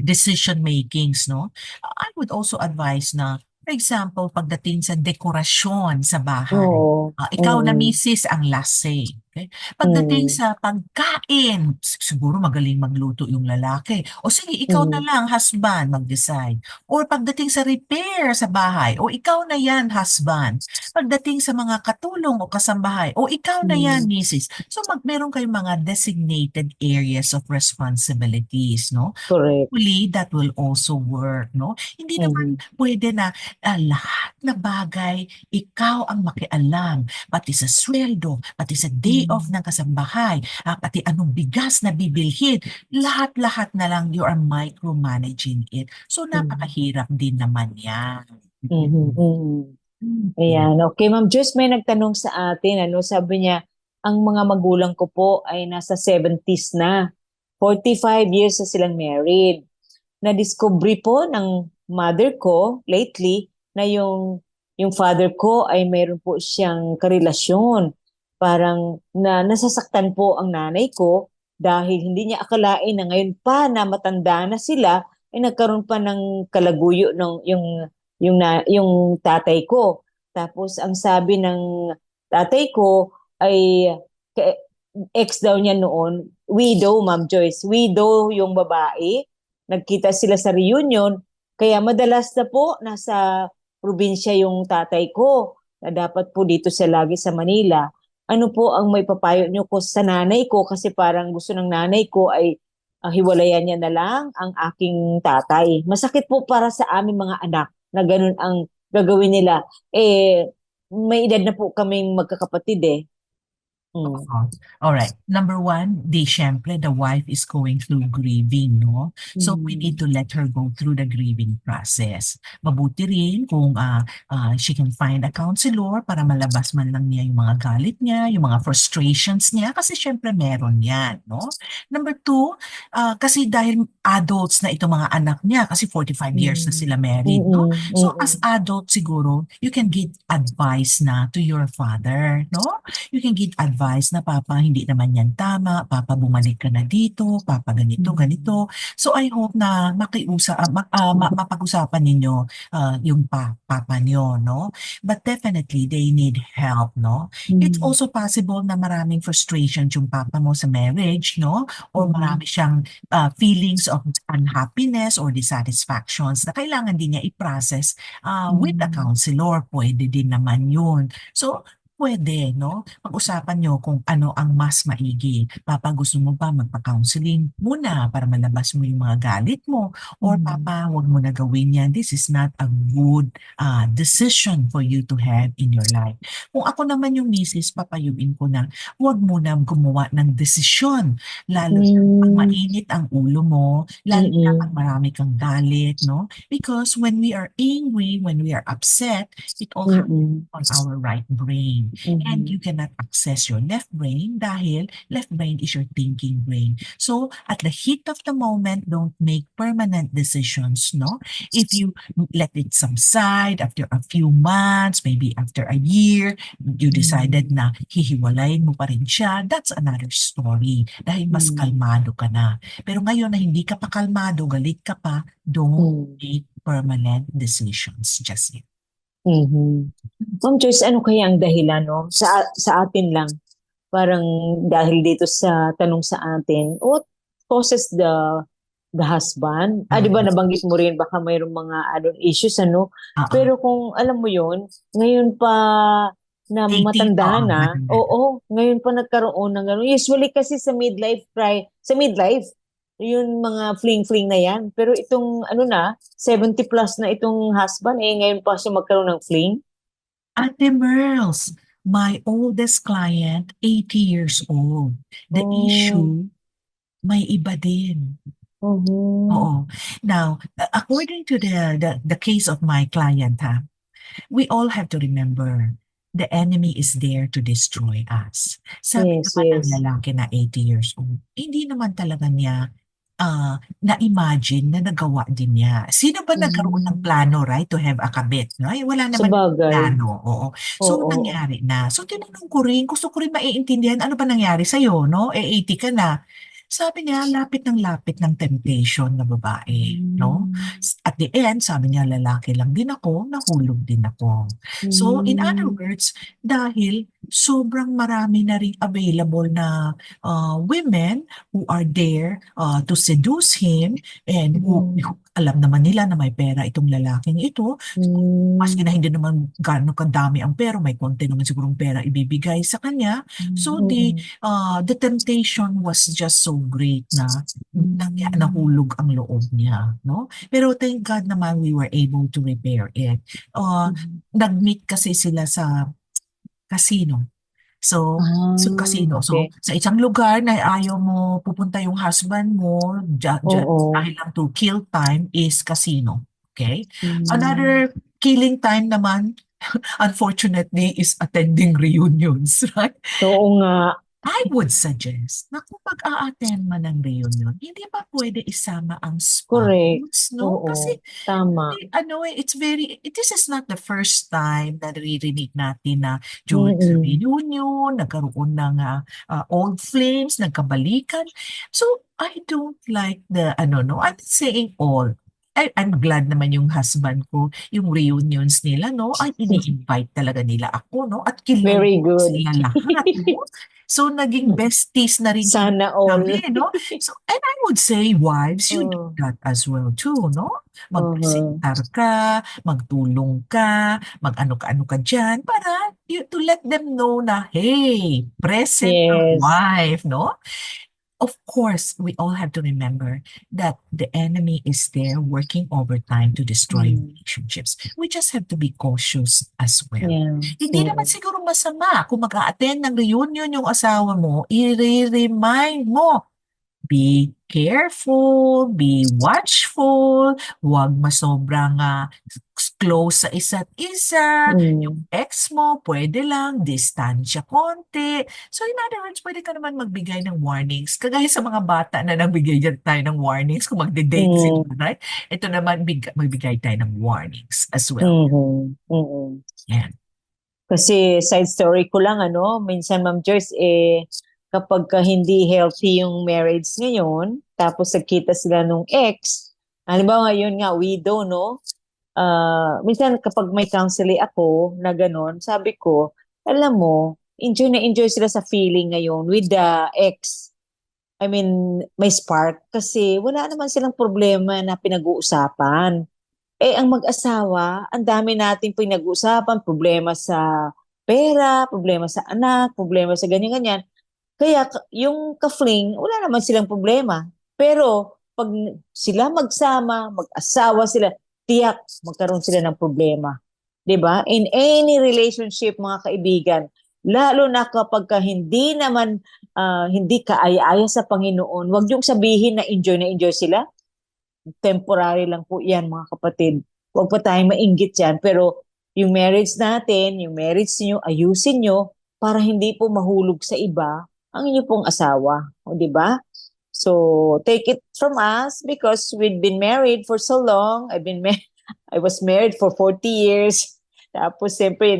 decision makings, no? I would also advise na, for example, pagdating sa dekorasyon sa bahay, ikaw na misis ang last say. Okay? Pagdating sa pagkain, siguro magaling magluto yung lalaki. O sige, ikaw na lang, husband, mag-decide. Or pagdating sa repair sa bahay, o ikaw na yan, husband. Pagdating sa mga katulong o kasambahay, o ikaw na yan, misis. So meron kayong mga designated areas of responsibilities, no? Correct. Hopefully, that will also work, no? Hindi naman pwede na lahat na bagay, ikaw ang makialam. Pati sa sweldo, pati sa day off ng kasambahay, pati anong bigas na bibilhin, lahat-lahat na lang you are micromanaging it. So, napakahirap din naman yan. Ayan. Okay, Ma'am Joyce, may nagtanong sa atin, sabi niya, ang mga magulang ko po ay nasa 70s na. 45 years na silang married. Na-discovery po ng mother ko lately na yung father ko ay mayroon po siyang karelasyon. parang nasasaktan po ang nanay ko dahil hindi niya akalain na ngayon pa na matanda na sila, ay nagkaroon pa ng kalaguyo ng yung tatay ko. Tapos ang sabi ng tatay ko ay ex daw niya noon, widow, Ma'am Joyce, widow yung babae. Nagkita sila sa reunion, kaya madalas na po nasa probinsya yung tatay ko na dapat po dito siya lagi sa Manila. Ano po ang may papayo niyo ko sa nanay ko, kasi parang gusto ng nanay ko ay hiwalayan niya na lang ang aking tatay. Masakit po para sa aming mga anak na ganun ang gagawin nila. May edad na po kaming magkakapatid eh. All right. Number one, syempre, the wife is going through grieving, no? So, we need to let her go through the grieving process. Mabuti rin kung she can find a counselor para malabas man lang niya yung mga galit niya, yung mga frustrations niya, kasi syempre meron yan, no? Number two, kasi dahil adults na itong mga anak niya, kasi 45 years na sila married, no? So, as adult siguro, you can give advice na to your father, no? You can give advice na, Papa, hindi naman yan tama, Papa, bumalik ka na dito, Papa, ganito, ganito. So I hope na mapag-usapan ninyo yung papa niyo, no? But definitely, they need help, no? It's also possible na maraming frustrations yung papa mo sa marriage, no? Or marami siyang feelings of unhappiness or dissatisfactions na kailangan din niya i-process with a counselor. Pwede din naman yun. So, pwede, no? Pag-usapan nyo kung ano ang mas maigi. Papa, gusto mo ba magpa-counseling muna para malabas mo yung mga galit mo? Or Papa, huwag mo na gawin yan. This is not a good decision for you to have in your life. Kung ako naman yung misis, papayuin ko na huwag mo na gumawa ng desisyon. Lalo pag mainit ang ulo mo, lalo na pag marami kang galit, no? Because when we are angry, when we are upset, it all happens on our right brain. And you cannot access your left brain dahil left brain is your thinking brain. So, at the heat of the moment, don't make permanent decisions, no? If you let it subside after a few months, maybe after a year, you decided na hihiwalayin mo pa rin siya, that's another story dahil mas kalmado ka na. Pero ngayon na hindi ka pa kalmado, galit ka pa, don't make permanent decisions just yet. Ma'am Joyce, ano kaya ang dahilan, no? Sa atin lang, parang dahil dito sa tanong sa atin, what causes the husband? Di ba nabanggit mo rin, baka mayroong mga issues, ano? Pero kung alam mo yun, ngayon pa na matanda na, ngayon pa nagkaroon ng gano'n. Usually kasi sa midlife, yun mga fling-fling na yan. Pero itong 70 plus na itong husband, ngayon pa siya magkaroon ng fling. Ate Merls, my oldest client, 80 years old. The issue, may iba din. Oo. Now, according to the case of my client, we all have to remember, the enemy is there to destroy us. Sabi naman ng lalaki na 80 years old, hindi naman talaga niya na-imagine na nagawa din niya. Sino ba nagkaroon ng plano, right, to have a kabit? No? Wala naman plano. Oo. So, nangyari na. So, tinanong ko rin, gusto ko rin maiintindihan, ano ba nangyari sa'yo, no? 80 ka na. Sabi niya, lapit ng temptation na babae, no? At the end, sabi niya, lalaki lang din ako, nahulog din ako. So, in other words, dahil sobrang marami na rin available na women who are there to seduce him, and who alam naman nila na may pera itong lalaking ito. Maski na hindi naman gano'ng kadami ang pera, may konti naman sigurong pera ibibigay sa kanya. So the temptation was just so great na nahulog ang loob niya, no? Pero thank God naman we were able to repair it. Nag-meet kasi sila sa casino. So, casino. So, sa isang lugar na ayaw mo pupunta yung husband mo, dahil lang to kill time, is casino. Okay? Another killing time naman, unfortunately, is attending reunions, right? Oo nga. I would suggest na kung mag-a-attend man ng reunion, hindi ba pwede isama ang Correct. spouse, no? Kasi Oo, tama. this is not the first time na naririnig natin na during the reunion, nagkaroon ng old flames, nagkabalikan. So, I don't like I'm not saying all. I'm glad naman yung husband ko, yung reunions nila, no? Ay, ini-invite talaga nila ako, no? At kilala Very ko good. sila lahat, no? So, naging besties na rin Sana all. kami, no? So, and I would say, wives, you do that as well too, no? Magpresentar ka, magtulong ka, mag-ano ka dyan, para to let them know na, hey, present ang Yes. wife, no? Of course, we all have to remember that the enemy is there working overtime to destroy relationships. We just have to be cautious as well. Yeah. Hindi naman siguro masama kung mag-a-attend ng reunion yung asawa mo, i-remind mo, be careful, be watchful, huwag masobrang close sa isa't isa. Yung ex mo, pwede lang, distansya konti. So in other words, pwede ka naman magbigay ng warnings. Kagaya sa mga bata na nagbigay dyan tayo ng warnings kung magde-date sila, right? Ito naman, magbigay tayo ng warnings as well. Yan. Kasi side story ko lang, minsan Ma'am Joyce, kapag hindi healthy yung marriage ngayon, tapos nagkita sila nung ex, halimbawa ngayon nga, widow, no? Minsan kapag may counseling ako na gano'n, sabi ko, alam mo, enjoy na enjoy sila sa feeling ngayon with the ex. I mean, may spark kasi wala naman silang problema na pinag-uusapan. Ang mag-asawa, ang dami nating pinag-uusapan, problema sa pera, problema sa anak, problema sa ganyan-ganyan. Kaya yung ka-fling, wala naman silang problema. Pero pag sila magsama, mag-asawa sila, tiyak magkaroon sila ng problema. 'Di ba? In any relationship, mga kaibigan, lalo na kapag hindi naman hindi kaaya-aya sa Panginoon, wag niyong sabihin na enjoy sila. Temporary lang po 'yan, mga kapatid. Wag pa tayong mainggit 'yan, pero yung marriage natin, yung marriage niyo, ayusin niyo para hindi po mahulog sa iba ang inyo pong asawa, 'di ba? So, take it from us because we've been married for so long. I was married for 40 years. Tapos, siyempre,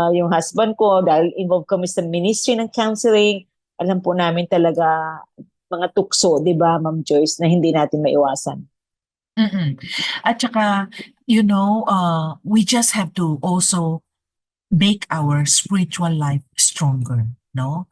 yung husband ko, dahil involved kami sa ministry ng counseling, alam po namin talaga mga tukso, di ba, Ma'am Joyce, na hindi natin maiwasan. At saka, we just have to also make our spiritual life stronger, no?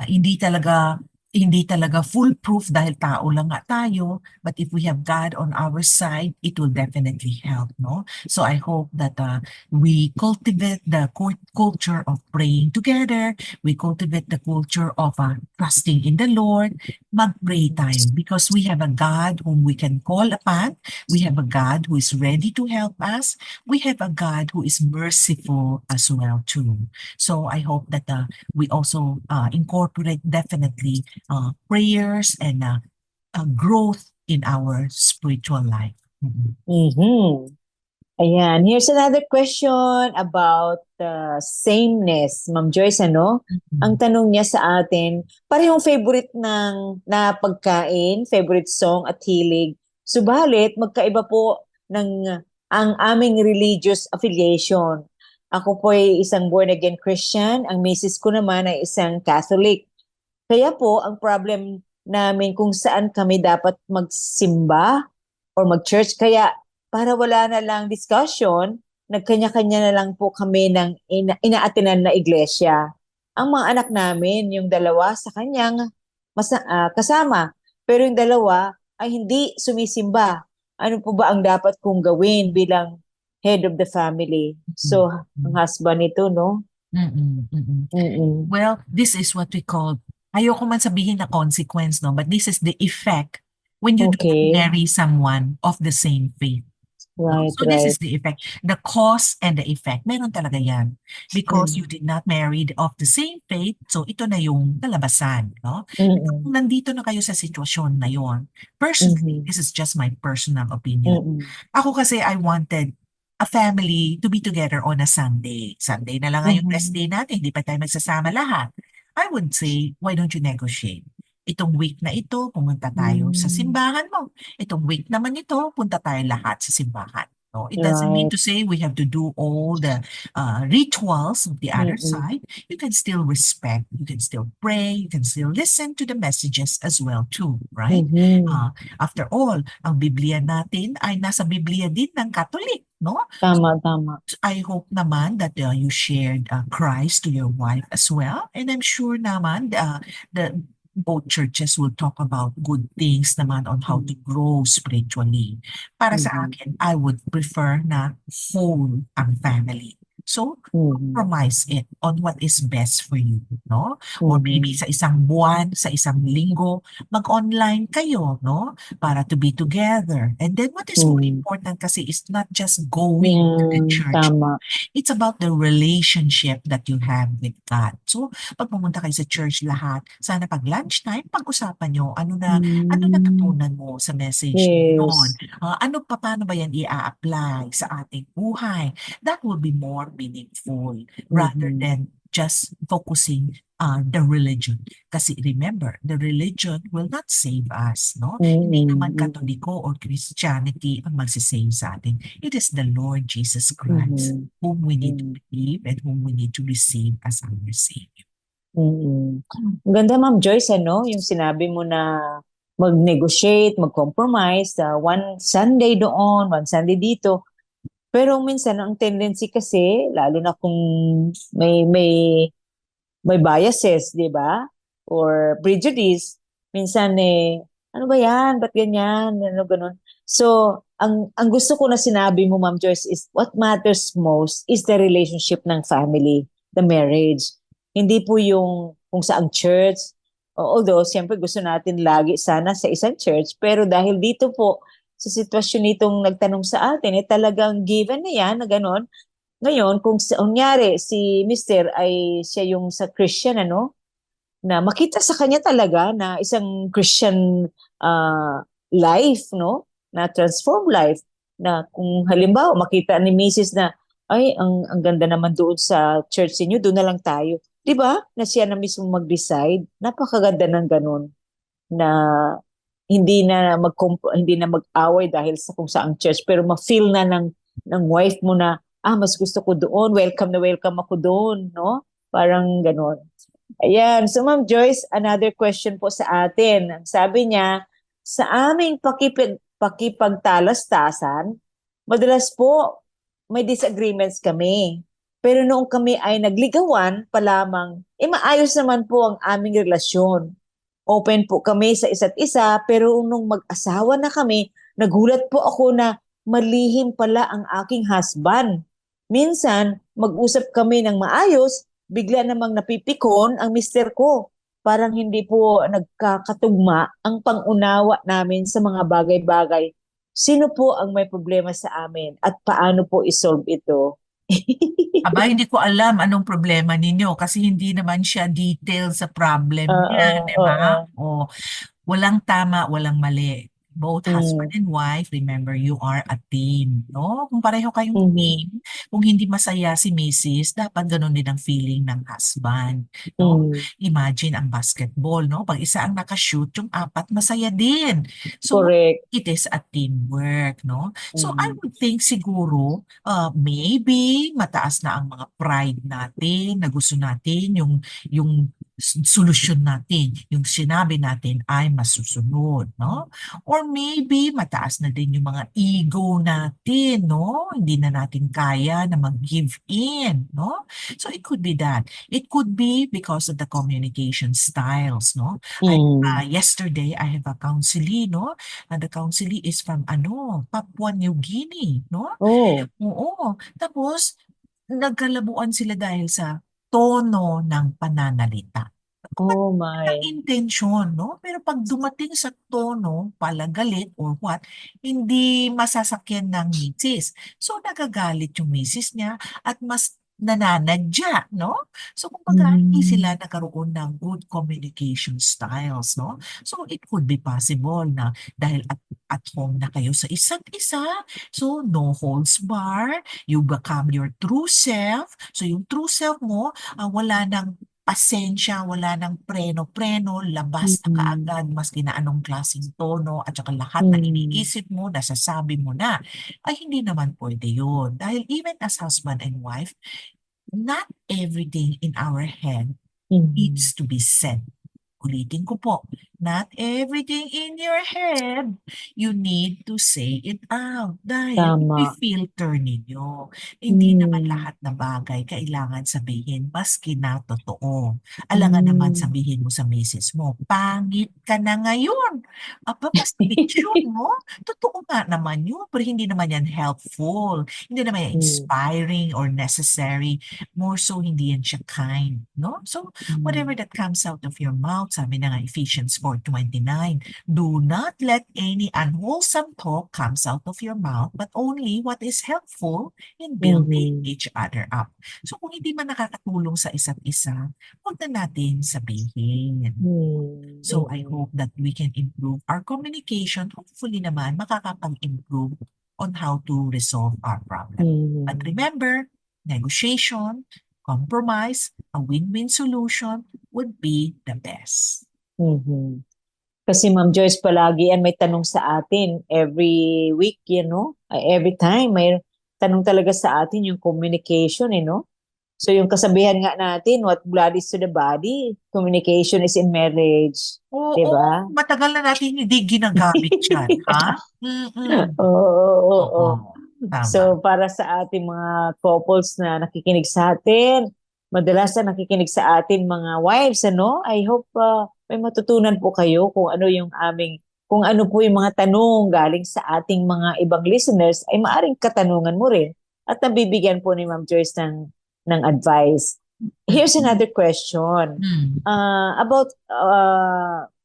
Hindi talaga foolproof dahil tao lang nga tayo, but if we have God on our side, it will definitely help, no? So I hope that we cultivate the culture of praying together, we cultivate the culture of trusting in the Lord, mag-pray tayo because we have a God whom we can call upon, we have a God who is ready to help us, we have a God who is merciful as well too. So I hope that we also incorporate definitely prayers and growth in our spiritual life. Ayan, here's another question about sameness. Ma'am Joyce, Ang tanong niya sa atin, parehong favorite na pagkain, favorite song at hilig. Subalit, magkaiba po ang aming religious affiliation. Ako po ay isang born-again Christian, ang misis ko naman ay isang Catholic. Kaya po, ang problem namin kung saan kami dapat magsimba or mag-church. Kaya para wala na lang discussion, nagkanya-kanya na lang po kami ng inaatinan na iglesia. Ang mga anak namin, yung dalawa sa kanyang kasama. Pero yung dalawa ay hindi sumisimba. Ano po ba ang dapat kong gawin bilang head of the family? So, ang husband nito, no? Well, this is what we call, ayoko man sabihin na consequence, no? But this is the effect when you don't marry someone of the same faith. Right, so this is the effect. The cause and the effect. Meron talaga yan. Because you did not marry of the same faith, so ito na yung kalabasan. No? Kung nandito na kayo sa sitwasyon na yon, personally, this is just my personal opinion. Ako kasi, I wanted a family to be together on a Sunday. Sunday na lang ngayong rest day natin. Hindi pa tayo magsasama lahat. I would say, why don't you negotiate? Itong week na ito, pumunta tayo sa simbahan mo. Itong week naman ito, punta tayo lahat sa simbahan. No, it doesn't mean Right. to say we have to do all the rituals of the other Mm-mm. side. You can still respect, you can still pray, you can still listen to the messages as well too, right? Mhm. After all, ang Biblia natin ay nasa Biblia din ng Catholic, no? Tama, tama. I hope naman that you shared Christ to your wife as well. And I'm sure naman the both churches will talk about good things naman on how to grow spiritually. Para sa Mhm. akin, I would prefer na whole ang family. So, compromise it on what is best for you, no? Or maybe sa isang buwan, sa isang linggo, mag-online kayo, no? Para to be together. And then what is more important kasi is not just going to the church. Tama. It's about the relationship that you have with God. So, pag pumunta kayo sa church lahat, sana pag lunchtime, pag-usapan nyo, ano natutunan mo sa message noon? Yes. Paano ba yan i-apply sa ating buhay? That will be more meaningful rather than just focusing on the religion. Kasi remember, the religion will not save us, no? Hindi naman Katoliko or Christianity ang magsisave sa atin. It is the Lord Jesus Christ whom we need to believe and whom we need to receive as our Savior. Ang ganda, Ma'am Joyce, yung sinabi mo na mag-negotiate, mag-compromise, one Sunday doon, one Sunday dito. Pero minsan ang tendency kasi, lalo na kung may biases, di ba? Or prejudice, minsan ano ba yan? Ba't ganyan? Ano ganun? So, ang gusto ko na sinabi mo, Ma'am Joyce, is what matters most is the relationship ng family, the marriage. Hindi po yung kung saang church. Although, siyempre gusto natin lagi sana sa isang church, pero dahil dito po, sa sitwasyon nitong nagtanong sa atin, talagang given na yan, na gano'n. Ngayon, kung kunyari si Mr. ay siya yung sa Christian, na makita sa kanya talaga na isang Christian life, no? Na transform life, na kung halimbawa makita ni Mrs. na, ay, ang ganda naman doon sa church niyo, doon na lang tayo. Di ba? Na siya na mismo mag-decide. Napakaganda ng ganun na hindi na mag-away dahil sa kung saang church, pero ma-feel na ng wife mo na mas gusto ko doon, welcome na welcome ako doon, no? Parang gano'n. Ayan, so Ma'am Joyce, another question po sa atin. Ang sabi niya, sa aming pakipagtalastasan, madalas po may disagreements kami. Pero noong kami ay nagligawan pa lamang, maayos naman po ang aming relasyon. Open po kami sa isa't isa, pero nung mag-asawa na kami, nagulat po ako na malihim pala ang aking husband. Minsan, mag-usap kami ng maayos, bigla namang napipikon ang mister ko. Parang hindi po nagkakatugma ang pangunawa namin sa mga bagay-bagay. Sino po ang may problema sa amin at paano po isolve ito? Aba, hindi ko alam anong problema ninyo kasi hindi naman siya detail sa problem niya, di ba? Walang tama, walang mali. Both husband and wife, remember, you are a team, no? Kung pareho kayong team, kung hindi masaya si Mrs., dapat ganun din ang feeling ng husband, no? Imagine ang basketball, no? Pag isa ang nakashoot, yung apat masaya din. So, correct. It is a teamwork, no? So, I would think siguro, maybe mataas na ang mga pride natin, na gusto natin yung solusyon natin, yung sinabi natin ay masusunod, no? Or maybe mataas na din yung mga ego natin, no? Hindi na natin kaya na mag-give in, no? So it could be that. It could be because of the communication styles, no? Yesterday, I have a counselee, no? And the counselee is from Papua New Guinea, no? Oo. Tapos, nagkalabuan sila dahil sa tono ng pananalita. Oh my. Ang intensyon, no? Pero pag dumating sa tono, palagalit or what, hindi masasakyan ng misis. So, nagagalit yung misis niya at mas nananadya, no? So, kung hindi sila nagkaroon ng good communication styles, no? So, it could be possible na dahil at home na kayo sa isa't isa, so no holds bar, you become your true self. So, yung true self mo, wala nang pasensya, wala ng preno-preno, labas na kaagad, maski na anong klaseng tono, at saka lahat na iniisip mo, nasasabi mo na, ay hindi naman pwede yun. Dahil even as husband and wife, not everything in our head needs to be said. Ulitin ko po, not everything in your head, you need to say it out. Dahil i-filter ninyo. Hindi naman lahat na bagay kailangan sabihin, maski na totoo. Alangan naman sabihin mo sa misis mo, pangit ka na ngayon. Aba, mas picture mo? Totoo nga naman yun, pero hindi naman yan helpful. Hindi naman yan inspiring or necessary. More so, hindi yan siya kind. No? So, whatever that comes out of your mouth, sabi na nga Ephesians 4:29, do not let any unwholesome talk comes out of your mouth, but only what is helpful in building each other up. So kung hindi man nakakatulong sa isa't isa, huwag na natin sabihin. So I hope that we can improve our communication. Hopefully naman makakapag-improve on how to resolve our problem. But remember, negotiation, compromise, a win-win solution would be the best. Kasi Ma'am Joyce, palagi yan may tanong sa atin every week, every time may tanong talaga sa atin yung communication, So yung kasabihan nga natin, what blood is to the body, communication is in marriage. Oo, diba? matagal na natin hindi ginagamit yan, ha? Oo. Tama. So para sa ating mga couples na nakikinig sa atin, madalas na nakikinig sa atin mga wives, I hope may matutunan po kayo kung ano po yung mga tanong galing sa ating mga ibang listeners ay maaring katanungan mo rin at nabibigyan po ni Ma'am Joyce ng advice. Here's another question about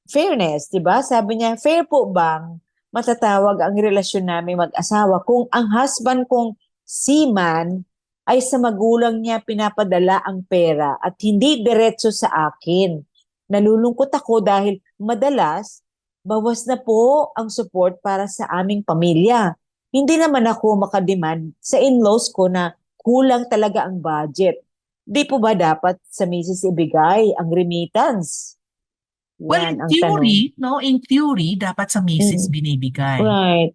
fairness, 'di ba? Sabi niya, fair po bang matatawag ang relasyon namin mag-asawa kung ang husband kong seaman ay sa magulang niya pinapadala ang pera at hindi diretso sa akin. Nalulungkot ako dahil madalas bawas na po ang support para sa aming pamilya. Hindi naman ako makademand sa in-laws ko na kulang talaga ang budget. Di po ba dapat sa misis ibigay ang remittance? Well, in theory, dapat sa misis binibigay.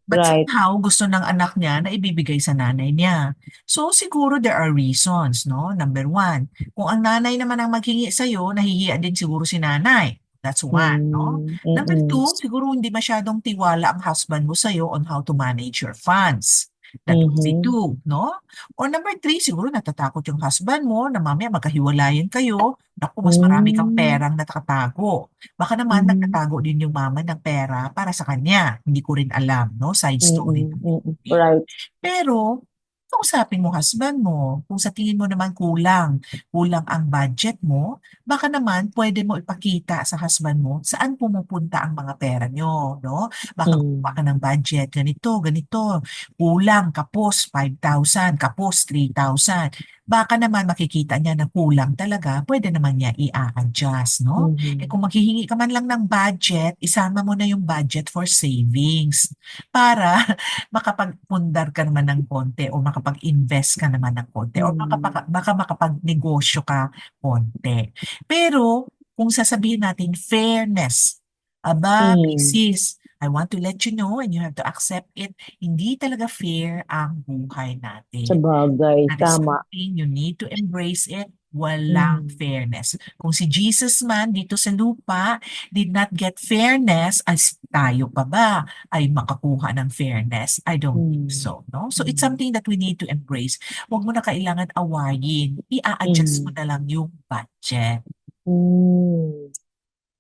But somehow, gusto ng anak niya na ibibigay sa nanay niya. So, siguro there are reasons, no? Number one, kung ang nanay naman ang maghingi sa'yo, nahihiya din siguro si nanay. That's one, no? Number two, siguro hindi masyadong tiwala ang husband mo sa'yo on how to manage your funds. That would be two, no? Or number three, siguro natatakot yung husband mo na mamaya magkahiwalayan kayo. Naku, mas marami kang perang nakatago. Baka naman nagtatago din yung mama ng pera para sa kanya. Hindi ko rin alam, no? Side story. Right. Pero, kausapin mo husband mo, kung sa tingin mo naman kulang ang budget mo, baka naman pwede mo ipakita sa husband mo saan pumupunta ang mga pera nyo, no? Baka kuha ka ng budget, ganito, kulang, kapos 5,000, kapos 3,000. Baka naman makikita niya na kulang talaga, pwede naman niya i-adjust, no? Eh kung maghihingi ka man lang ng budget, isama mo na yung budget for savings para makapagpundar ka naman ng konti o makapag-invest ka naman ng konti o baka makapag-negosyo ka konti. Pero kung sasabihin natin fairness, Mrs., I want to let you know and you have to accept it, hindi talaga fair ang buhay natin. Sabagay, That is tama. something you need to embrace it. Walang fairness. Kung si Jesus man dito sa lupa did not get fairness, as tayo pa ba ay makakuha ng fairness? I don't think so. No? So it's something that we need to embrace. Huwag mo na kailangan awayin. I-adjust mo na lang yung budget.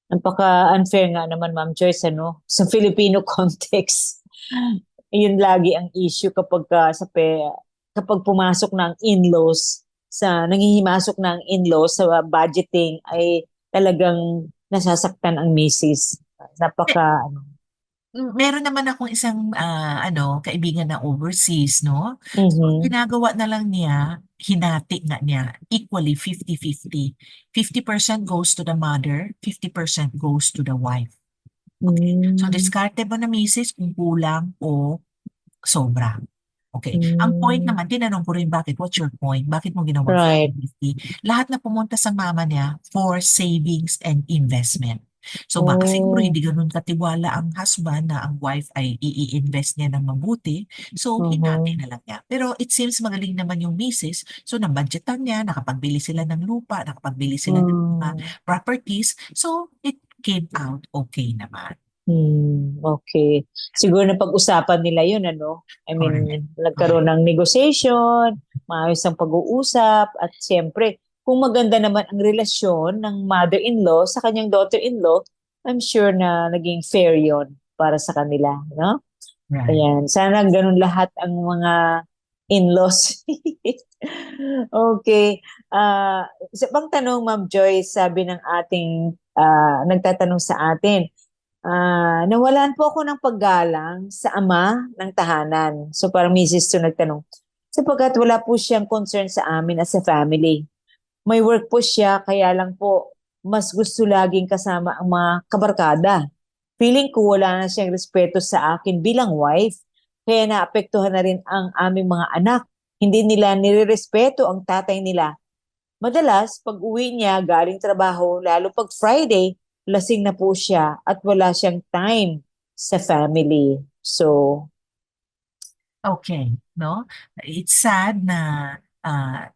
Napaka-unfair nga naman, Ma'am Joyce, sa Filipino context. Yun lagi ang issue kapag pumasok ng in-laws, nangihimasok ng in-laws sa budgeting, ay talagang nasasaktan ang misis. Meron naman akong isang kaibigan na overseas, no? So, ginagawa na lang niya, hinati nga niya, equally 50-50. 50% goes to the mother, 50% goes to the wife. Okay. So, diskarte mo na misis kung kulang o sobra. Okay. Ang point naman, tinanong ko rin bakit, what's your point? Bakit mo ginawa Right. 50-50? Lahat na pumunta sa mama niya for savings and investment. So baka siguro Oh. hindi ganun katiwala ang husband na ang wife ay i-invest niya ng mabuti. So hinati na lang niya. Pero it seems magaling naman yung misis. So nabudgetan niya, nakapagbili sila ng lupa, nakapagbili sila ng mga properties. So it came out okay naman. Okay. Siguro na pag-usapan nila yun, ano? I mean, nagkaroon ng negotiation, maayos ang pag-uusap, at siyempre, kung maganda naman ang relasyon ng mother-in-law sa kanyang daughter-in-law, I'm sure na naging fair yon para sa kanila, no? Right. Ayan. Sana ganun lahat ang mga in-laws. Okay. Isa pang tanong, Ma'am Joyce, sabi ng ating nagtatanong sa atin, nawalan po ako ng paggalang sa ama ng tahanan. So parang Mrs. to nagtanong, sapagkat wala po siyang concern sa amin as a family. May work po siya, kaya lang po mas gusto laging kasama ang mga kabarkada. Feeling ko wala na siyang respeto sa akin bilang wife. Kaya naapektuhan na rin ang aming mga anak. Hindi nila nirerespeto ang tatay nila. Madalas, pag uwi niya galing trabaho, lalo pag Friday, lasing na po siya at wala siyang time sa family. So, okay, no? It's sad na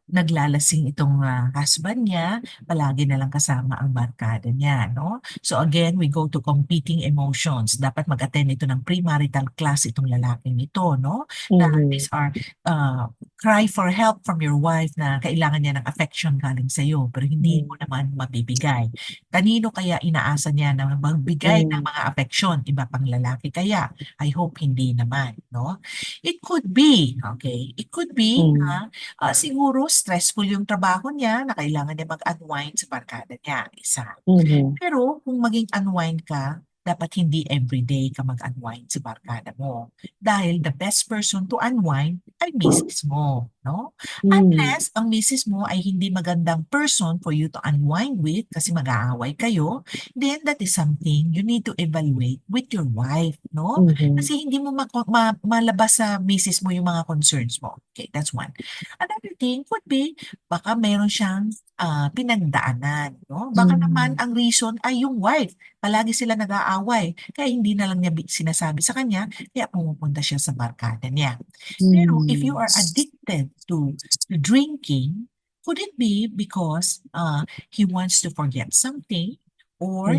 naglalasing itong husband niya, palagi na lang kasama ang barkada niya, no? So again, we go to competing emotions. Dapat mag-attend ito ng premarital class itong lalaking ito, no? Na these are cry for help from your wife na kailangan niya ng affection galing sa iyo, pero hindi mo naman mabibigay. Kanino kaya inaasa niya na magbigay ng mga affection? Iba pang lalaki kaya? I hope hindi naman, no? It could be, okay? It could be na siguro stressful yung trabaho niya na kailangan niya mag-unwind sa barkada niya. Isa. Pero kung maging unwind ka, dapat hindi everyday ka mag-unwind sa barkada mo. Dahil the best person to unwind ay misis mo, no? Unless ang misis mo ay hindi magandang person for you to unwind with kasi mag-aaway kayo, then that is something you need to evaluate with your wife, no? Kasi hindi mo malabas sa misis mo yung mga concerns mo. Okay, that's one. Another thing could be, baka meron siyang pinagdaanan, no? Baka naman ang reason ay yung wife. Palagi sila nag-aaway. Kaya hindi na lang niya sinasabi sa kanya, kaya pumupunta siya sa barkada niya. Pero if you are addicted to drinking, could it be because he wants to forget something? Or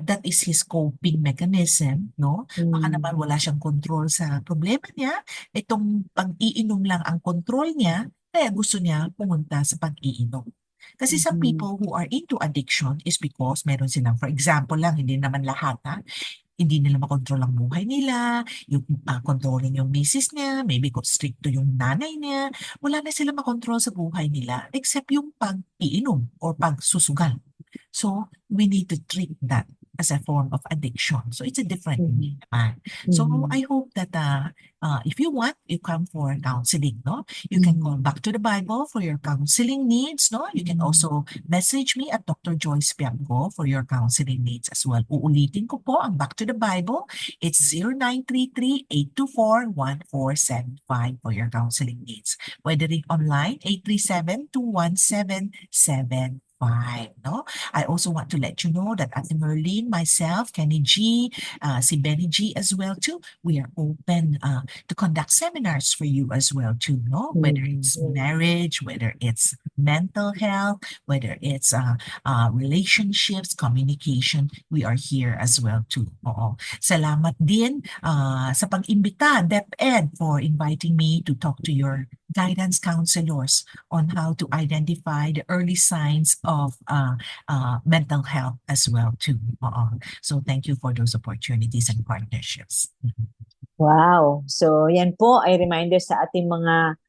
that is his coping mechanism, no? Baka naman wala siyang control sa problema niya. Itong pag-iinom lang ang control niya, kaya gusto niya pumunta sa pag-iinom. Kasi some people who are into addiction is because meron silang, for example lang, hindi naman lahat, hindi nila makontrol ang buhay nila, yung controlling yung misis niya, maybe kung stricto yung nanay niya, wala na sila makontrol sa buhay nila except yung pag-iinom or pagsusugal. So, we need to treat that as a form of addiction. So, it's a different thing naman. So, I hope that if you want, you come for counseling, no? You can call Back to the Bible for your counseling needs, no? You can also message me at Dr. Joyce Piangco for your counseling needs as well. Uulitin ko po ang Back to the Bible. It's 0933-824-1475 for your counseling needs. Whether online, 837-21775. No? I also want to let you know that Ate Merlin, myself, Kenny G, si Benny G as well too, we are open to conduct seminars for you as well too, no? Whether it's marriage, whether it's mental health, whether it's relationships, communication, we are here as well too. Oo. Salamat din sa pag-imbita, DepEd, for inviting me to talk to your guidance counselors on how to identify the early signs of mental health as well too. So thank you for those opportunities and partnerships. Wow. So yan po ay reminder sa ating mga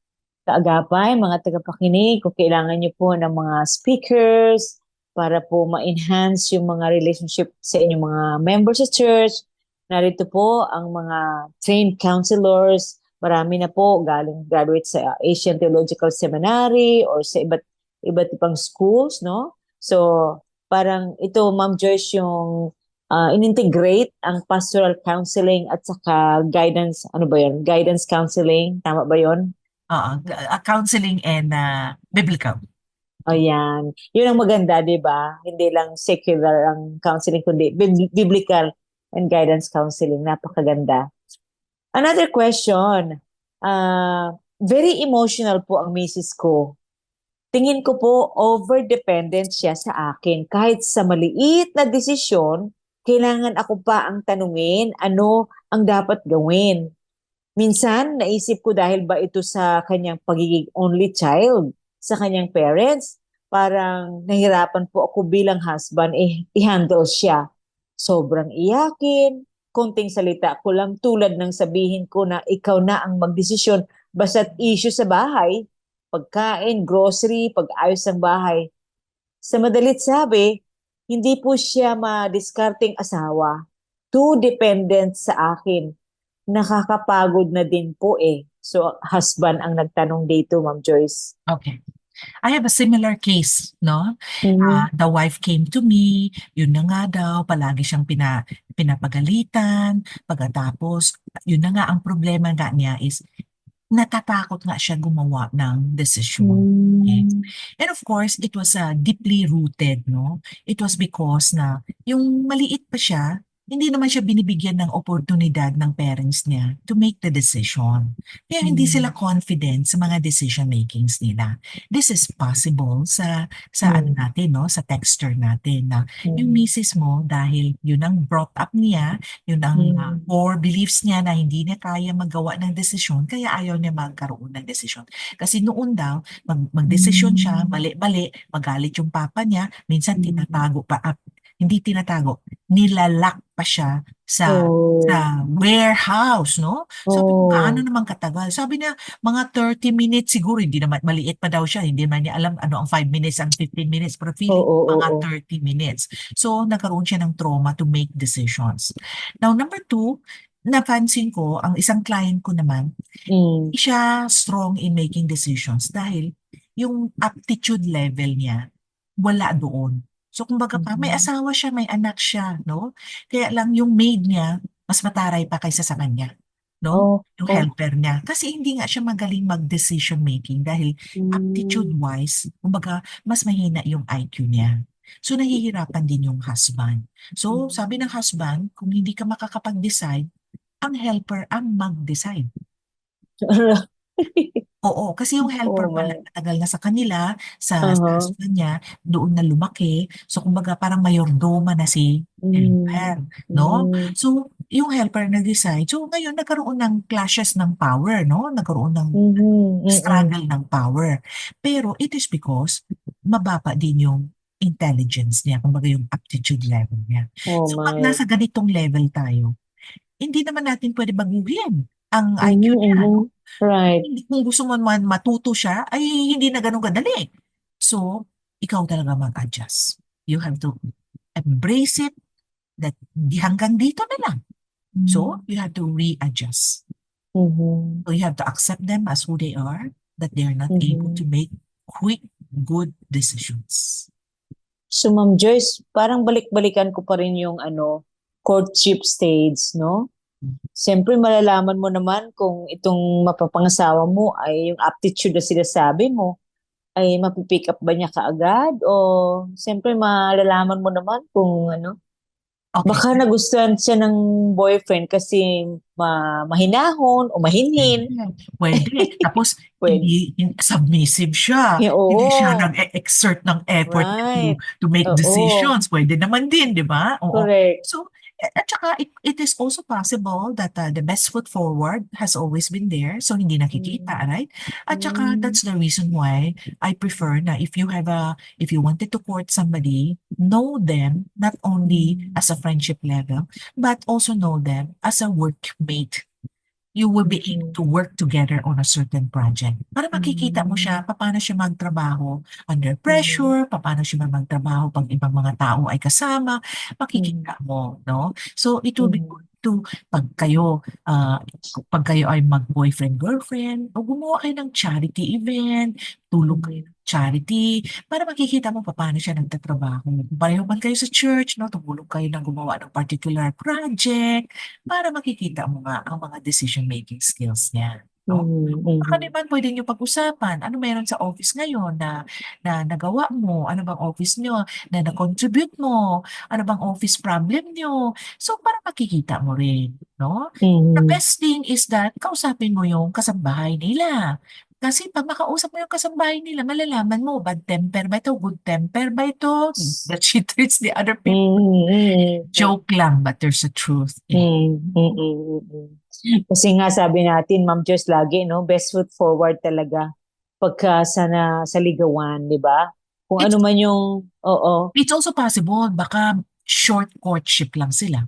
kaagapay, mga tagapakinig, kung kailangan niyo po ng mga speakers para po ma-enhance yung mga relationship sa inyong mga members sa church. Narito po ang mga trained counselors. Marami na po galing graduate sa Asian Theological Seminary or sa iba't ibang schools, no? So, parang ito, Ma'am Joyce, yung inintegrate ang pastoral counseling at saka guidance, ano ba yun? Guidance counseling, tama ba yun? Counseling and biblical. O yan. Yun ang maganda, di ba? Hindi lang secular ang counseling, kundi biblical and guidance counseling. Napakaganda. Another question. Very emotional po ang misis ko. Tingin ko po, over-dependent siya sa akin. Kahit sa maliit na desisyon, kailangan ako pa ang tanungin ano ang dapat gawin. Minsan, naisip ko dahil ba ito sa kanyang pagiging only child, sa kanyang parents, parang nahirapan po ako bilang husband, i-handle siya. Sobrang iyakin, konting salita ko lang tulad ng sabihin ko na ikaw na ang magdesisyon basta't issue sa bahay, pagkain, grocery, pag-ayos ng bahay. Sa madalit sabi, hindi po siya madiskarteng asawa. Too dependent sa akin. Nakakapagod na din po eh. So, husband ang nagtanong dito, Ma'am Joyce. Okay. I have a similar case, no? The wife came to me, yun na nga daw, palagi siyang pinapagalitan. Pagkatapos, yun na nga, ang problema nga niya is, natatakot nga siya gumawa ng desisyon. Okay? And of course, it was deeply rooted, no? It was because na yung maliit pa siya, hindi naman siya binibigyan ng oportunidad ng parents niya to make the decision. Kaya hindi sila confident sa mga decision makings nila. This is possible sa ano natin, no? Sa texture natin na yung misis mo, dahil yun ang brought up niya, yun ang core beliefs niya na hindi niya kaya magawa ng desisyon, kaya ayaw niya magkaroon ng desisyon. Kasi noon daw, magdesisyon siya, mali-mali, magalit yung papa niya, minsan tinatago pa, hindi tinatago, nilalak pa siya sa warehouse, no? Sabi ko, gaano naman katagal? Sabi niya, mga 30 minutes siguro, hindi naman, maliit pa daw siya, hindi naman niya alam ano ang 5 minutes, ang 15 minutes, pero feeling mga 30 minutes. So, nagkaroon siya ng trauma to make decisions. Now, number 2, napansin ko, ang isang client ko naman, siya strong in making decisions dahil yung aptitude level niya, wala doon. So, kumbaga pa, may asawa siya, may anak siya, no? Kaya lang yung maid niya, mas mataray pa kaysa sa kanya, no? Yung helper niya. Kasi hindi nga siya magaling mag-decision making dahil aptitude-wise, kumbaga, mas mahina yung IQ niya. So, nahihirapan din yung husband. So, sabi ng husband, kung hindi ka makakapag-decide, ang helper ang mag-decide. Oo, kasi yung helper pala matagal na sa kanila, sa husband niya, doon na lumaki. So, kumbaga, parang mayordoma na si helper, no? So, yung helper nag-decide. So, ngayon, nagkaroon ng clashes ng power, no? Nagkaroon ng struggle ng power. Pero, it is because mababa din yung intelligence niya, kumbaga yung aptitude level niya. So, pag nasa ganitong level tayo, hindi naman natin pwede baguhin ang IQ niya, no? Right. Kung gusto mo man matuto siya, ay hindi na ganun kadali. So, ikaw talaga mag-adjust. You have to embrace it that hanggang dito na lang. So, you have to readjust. So, you have to accept them as who they are, that they are not able to make quick, good decisions. So, Ma'am Joyce, parang balik-balikan ko pa rin yung courtship stage, no? Siyempre, malalaman mo naman kung itong mapapangasawa mo ay yung aptitude na sinasabi mo ay mapipick up ba niya kaagad o siyempre malalaman mo naman kung baka nagustuhan siya ng boyfriend kasi mahinahon o mahinhin. Pwede. Tapos, hindi submissive siya. Hindi siya nag-exert ng effort to make decisions. Pwede naman din, di ba? Correct. So, at saka, it is also possible that the best foot forward has always been there. So, hindi nakikita, right? At saka, that's the reason why I prefer na if you wanted to court somebody, know them not only as a friendship level, but also know them as a workmate. You will be able to work together on a certain project. Para makikita mo siya, paano siya magtrabaho under pressure, paano siya magtrabaho pag ibang mga tao ay kasama, makikita mo, no? So, it will be good to, pag kayo ay mag-boyfriend-girlfriend, o gumawa kayo ng charity event, tulong kayo ng charity, para makikita mo paano siya nagtatrabaho. Kung pareho man kayo sa church, no, tumulong kayo ng gumawa ng particular project, para makikita mo nga ang mga decision-making skills niya. No? Baka naman pwede nyo pag-usapan, ano meron sa office ngayon na nagawa mo, ano bang office nyo na na-contribute mo, ano bang office problem nyo. So, para makikita mo rin, no? The best thing is that kausapin mo yung kasambahay nila. Kasi pag makausap mo yung kasambahay nila, malalaman mo, bad temper ba ito, good temper ba ito, that she treats the other people. Joke lang, but there's a truth. Kasi nga sabi natin, Ma'am Joyce, lagi, no, best foot forward talaga pagka sa ligawan, di ba? Kung ano man yung, It's also possible, baka short courtship lang sila.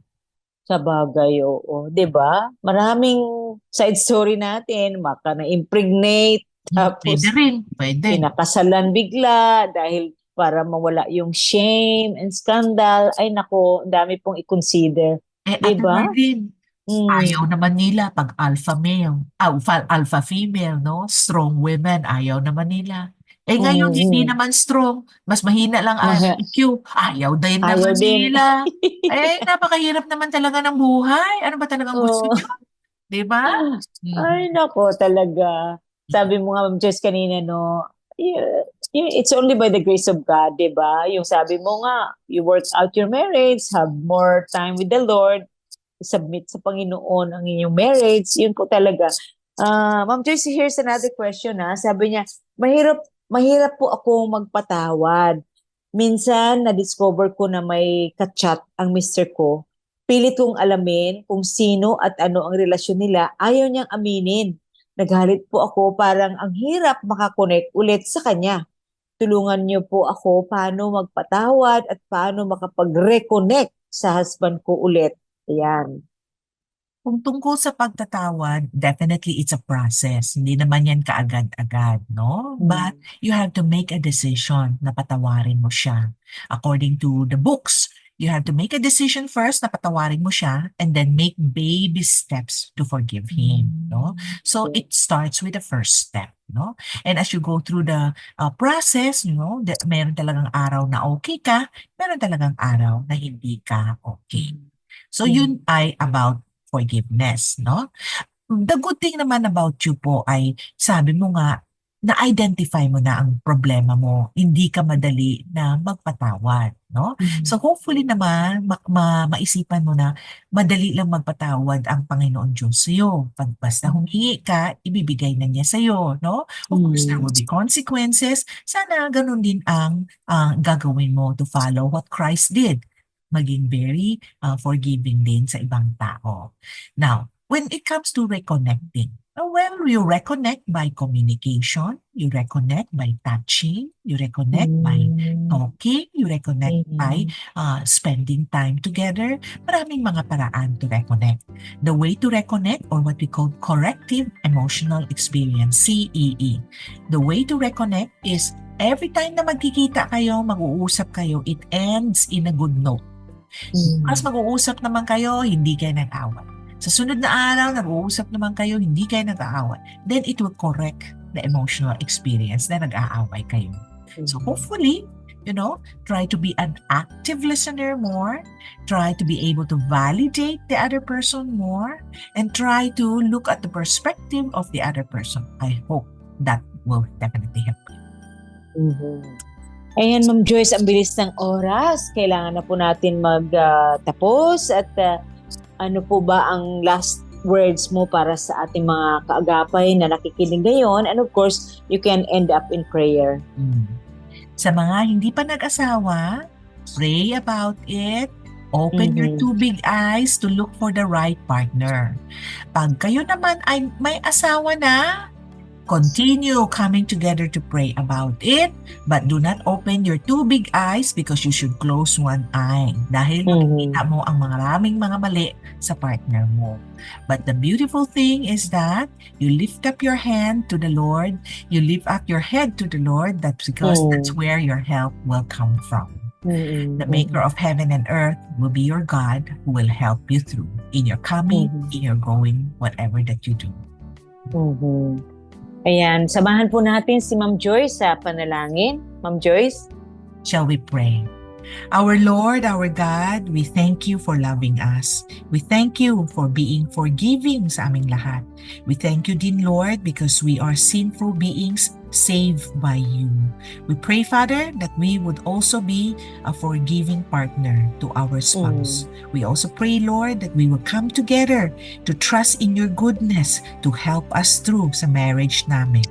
Sa bagay, oo. Di ba? Maraming side story natin, maka na-impregnate, tapos Pwede rin, pwede. pinakasalan bigla dahil para mawala yung shame and scandal. Ay nako, ang dami pong i-consider. Ate Diba? Marlene, ayaw naman nila pag alpha male, alpha female, no? Strong women, ayaw naman nila. Ngayon, hindi naman strong. Mas mahina lang ang IQ. Ayaw din Ayaw naman din. nila. Napakahirap naman talaga ng buhay. Ano ba talagang gusto Oo. nyo? Diba? Ay nako, talaga. Sabi mo nga, Ma'am Joyce, kanina, no, it's only by the grace of God, di ba? Yung sabi mo nga, you work out your marriage, have more time with the Lord, submit sa Panginoon ang inyong marriage, yun po talaga. Ma'am Joyce, here's another question, ha. Sabi niya, mahirap po ako magpatawad. Minsan, na-discover ko na may kachat ang mister ko. Pilit kong alamin kung sino at ano ang relasyon nila. Ayaw niyang aminin. Naghalit po ako, parang ang hirap makakonect ulit sa kanya. Tulungan niyo po ako paano magpatawad at paano makapag-reconnect sa husband ko ulit. Ayan. Kung tungkol sa pagtatawad, definitely it's a process. Hindi naman yan kaagad-agad, no? But you have to make a decision na patawarin mo siya. According to the books, you have to make a decision first na patawarin mo siya and then make baby steps to forgive him, no? So it starts with the first step, no? And as you go through the process, you know, meron talagang araw na okay ka, meron talagang araw na hindi ka okay. So yun ay about forgiveness, no? The good thing naman about you po ay sabi mo nga, na-identify mo na ang problema mo. Hindi ka madali na magpatawad, no? So hopefully naman, maisipan mo na madali lang magpatawad ang Panginoon Diyos sa'yo. Pag basta humingi ka, ibibigay na niya sa'yo, no? Of course, there will be consequences. Sana ganun din ang gagawin mo to follow what Christ did. Maging very forgiving din sa ibang tao. Now, when it comes to reconnecting, well, you reconnect by communication, you reconnect by touching, you reconnect by talking, you reconnect by spending time together. Maraming mga paraan to reconnect. The way to reconnect, or what we call corrective emotional experience, CEE. The way to reconnect is every time na magkikita kayo, mag-uusap kayo, it ends in a good note. Mas mag-uusap naman kayo, hindi kayo nag-away. Sa sunod na araw, nag-uusap naman kayo, hindi kayo nag-aaway. Then it will correct the emotional experience na nag-aaway kayo. So hopefully, you know, try to be an active listener more, try to be able to validate the other person more, and try to look at the perspective of the other person. I hope that will definitely help you. Ayan, Ma'am Joyce, ang bilis ng oras. Kailangan na po natin magtapos. At ano po ba ang last words mo para sa ating mga kaagapay na nakikinig ngayon? And of course, you can end up in prayer. Sa mga hindi pa nag-asawa, pray about it. Open your two big eyes to look for the right partner. Pag kayo naman ay may asawa na, continue coming together to pray about it, but do not open your two big eyes because you should close one eye dahil makikita mo ang maraming mga mali sa partner mo. But the beautiful thing is that you lift up your hand to the Lord, you lift up your head to the Lord, that's because that's where your help will come from. The maker of heaven and earth will be your God who will help you through in your coming, in your going, whatever that you do. Ayan, samahan po natin si Ma'am Joyce sa panalangin. Ma'am Joyce? Shall we pray? Our Lord, our God, we thank you for loving us. We thank you for being forgiving sa aming lahat. We thank you din, Lord, because we are sinful beings saved by you. We pray, Father, that we would also be a forgiving partner to our spouse. We also pray, Lord, that we will come together to trust in your goodness to help us through sa marriage namin.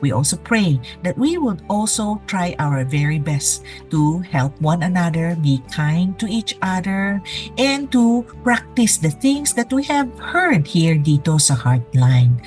We also pray that we would also try our very best to help one another, be kind to each other, and to practice the things that we have heard here dito sa Heartline.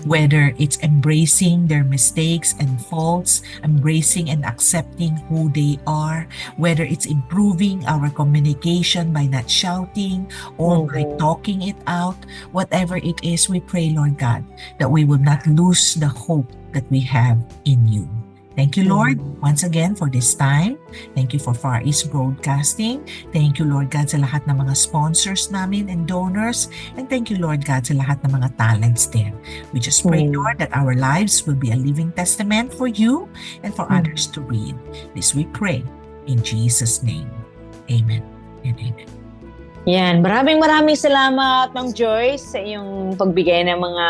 Whether it's embracing their mistakes and faults, embracing and accepting who they are, whether it's improving our communication by not shouting or by talking it out, whatever it is, we pray, Lord God, that we will not lose the hope that we have in you. Thank you, Lord, once again for this time. Thank you for Far East Broadcasting. Thank you, Lord God, sa lahat ng mga sponsors namin and donors. And thank you, Lord God, sa lahat ng mga talents there. We just pray, Lord, that our lives will be a living testament for you and for others to read. This we pray in Jesus' name. Amen and amen. Yan, maraming salamat, Ma'am Joyce, sa iyong pagbigay ng mga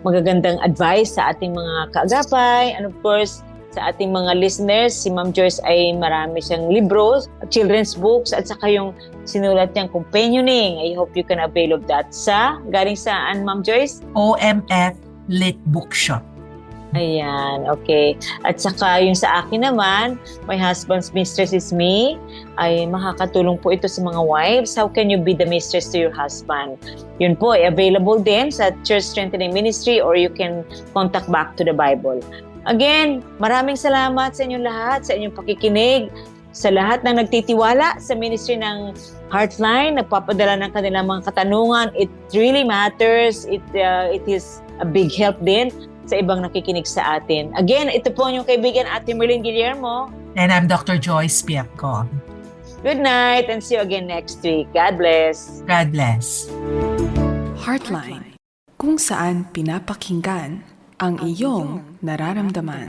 magagandang advice sa ating mga kaagapay. And of course, sa ating mga listeners, si Ma'am Joyce ay marami siyang libros, children's books, at saka yung sinulat niyang companioning. I hope you can avail of that. Galing saan, Ma'am Joyce? OMF Lit Bookshop. Ayan, okay. At saka yung sa akin naman, My Husband's Mistress is Me, ay makakatulong po ito sa mga wives. How can you be the mistress to your husband? Yun po, ay available din sa Church Strengthening Ministry or you can contact Back to the Bible. Again, maraming salamat sa inyong lahat, sa inyong pakikinig, sa lahat ng nagtitiwala sa ministry ng Heartline, nagpapadala ng kanilang mga katanungan. It really matters. It is a big help din sa ibang nakikinig sa atin. Again, ito po yung kaibigan Ate Merlin Guillermo. And I'm Dr. Joyce Piapco. Good night and see you again next week. God bless. God bless. Heartline, kung saan pinapakinggan ang iyong nararamdaman.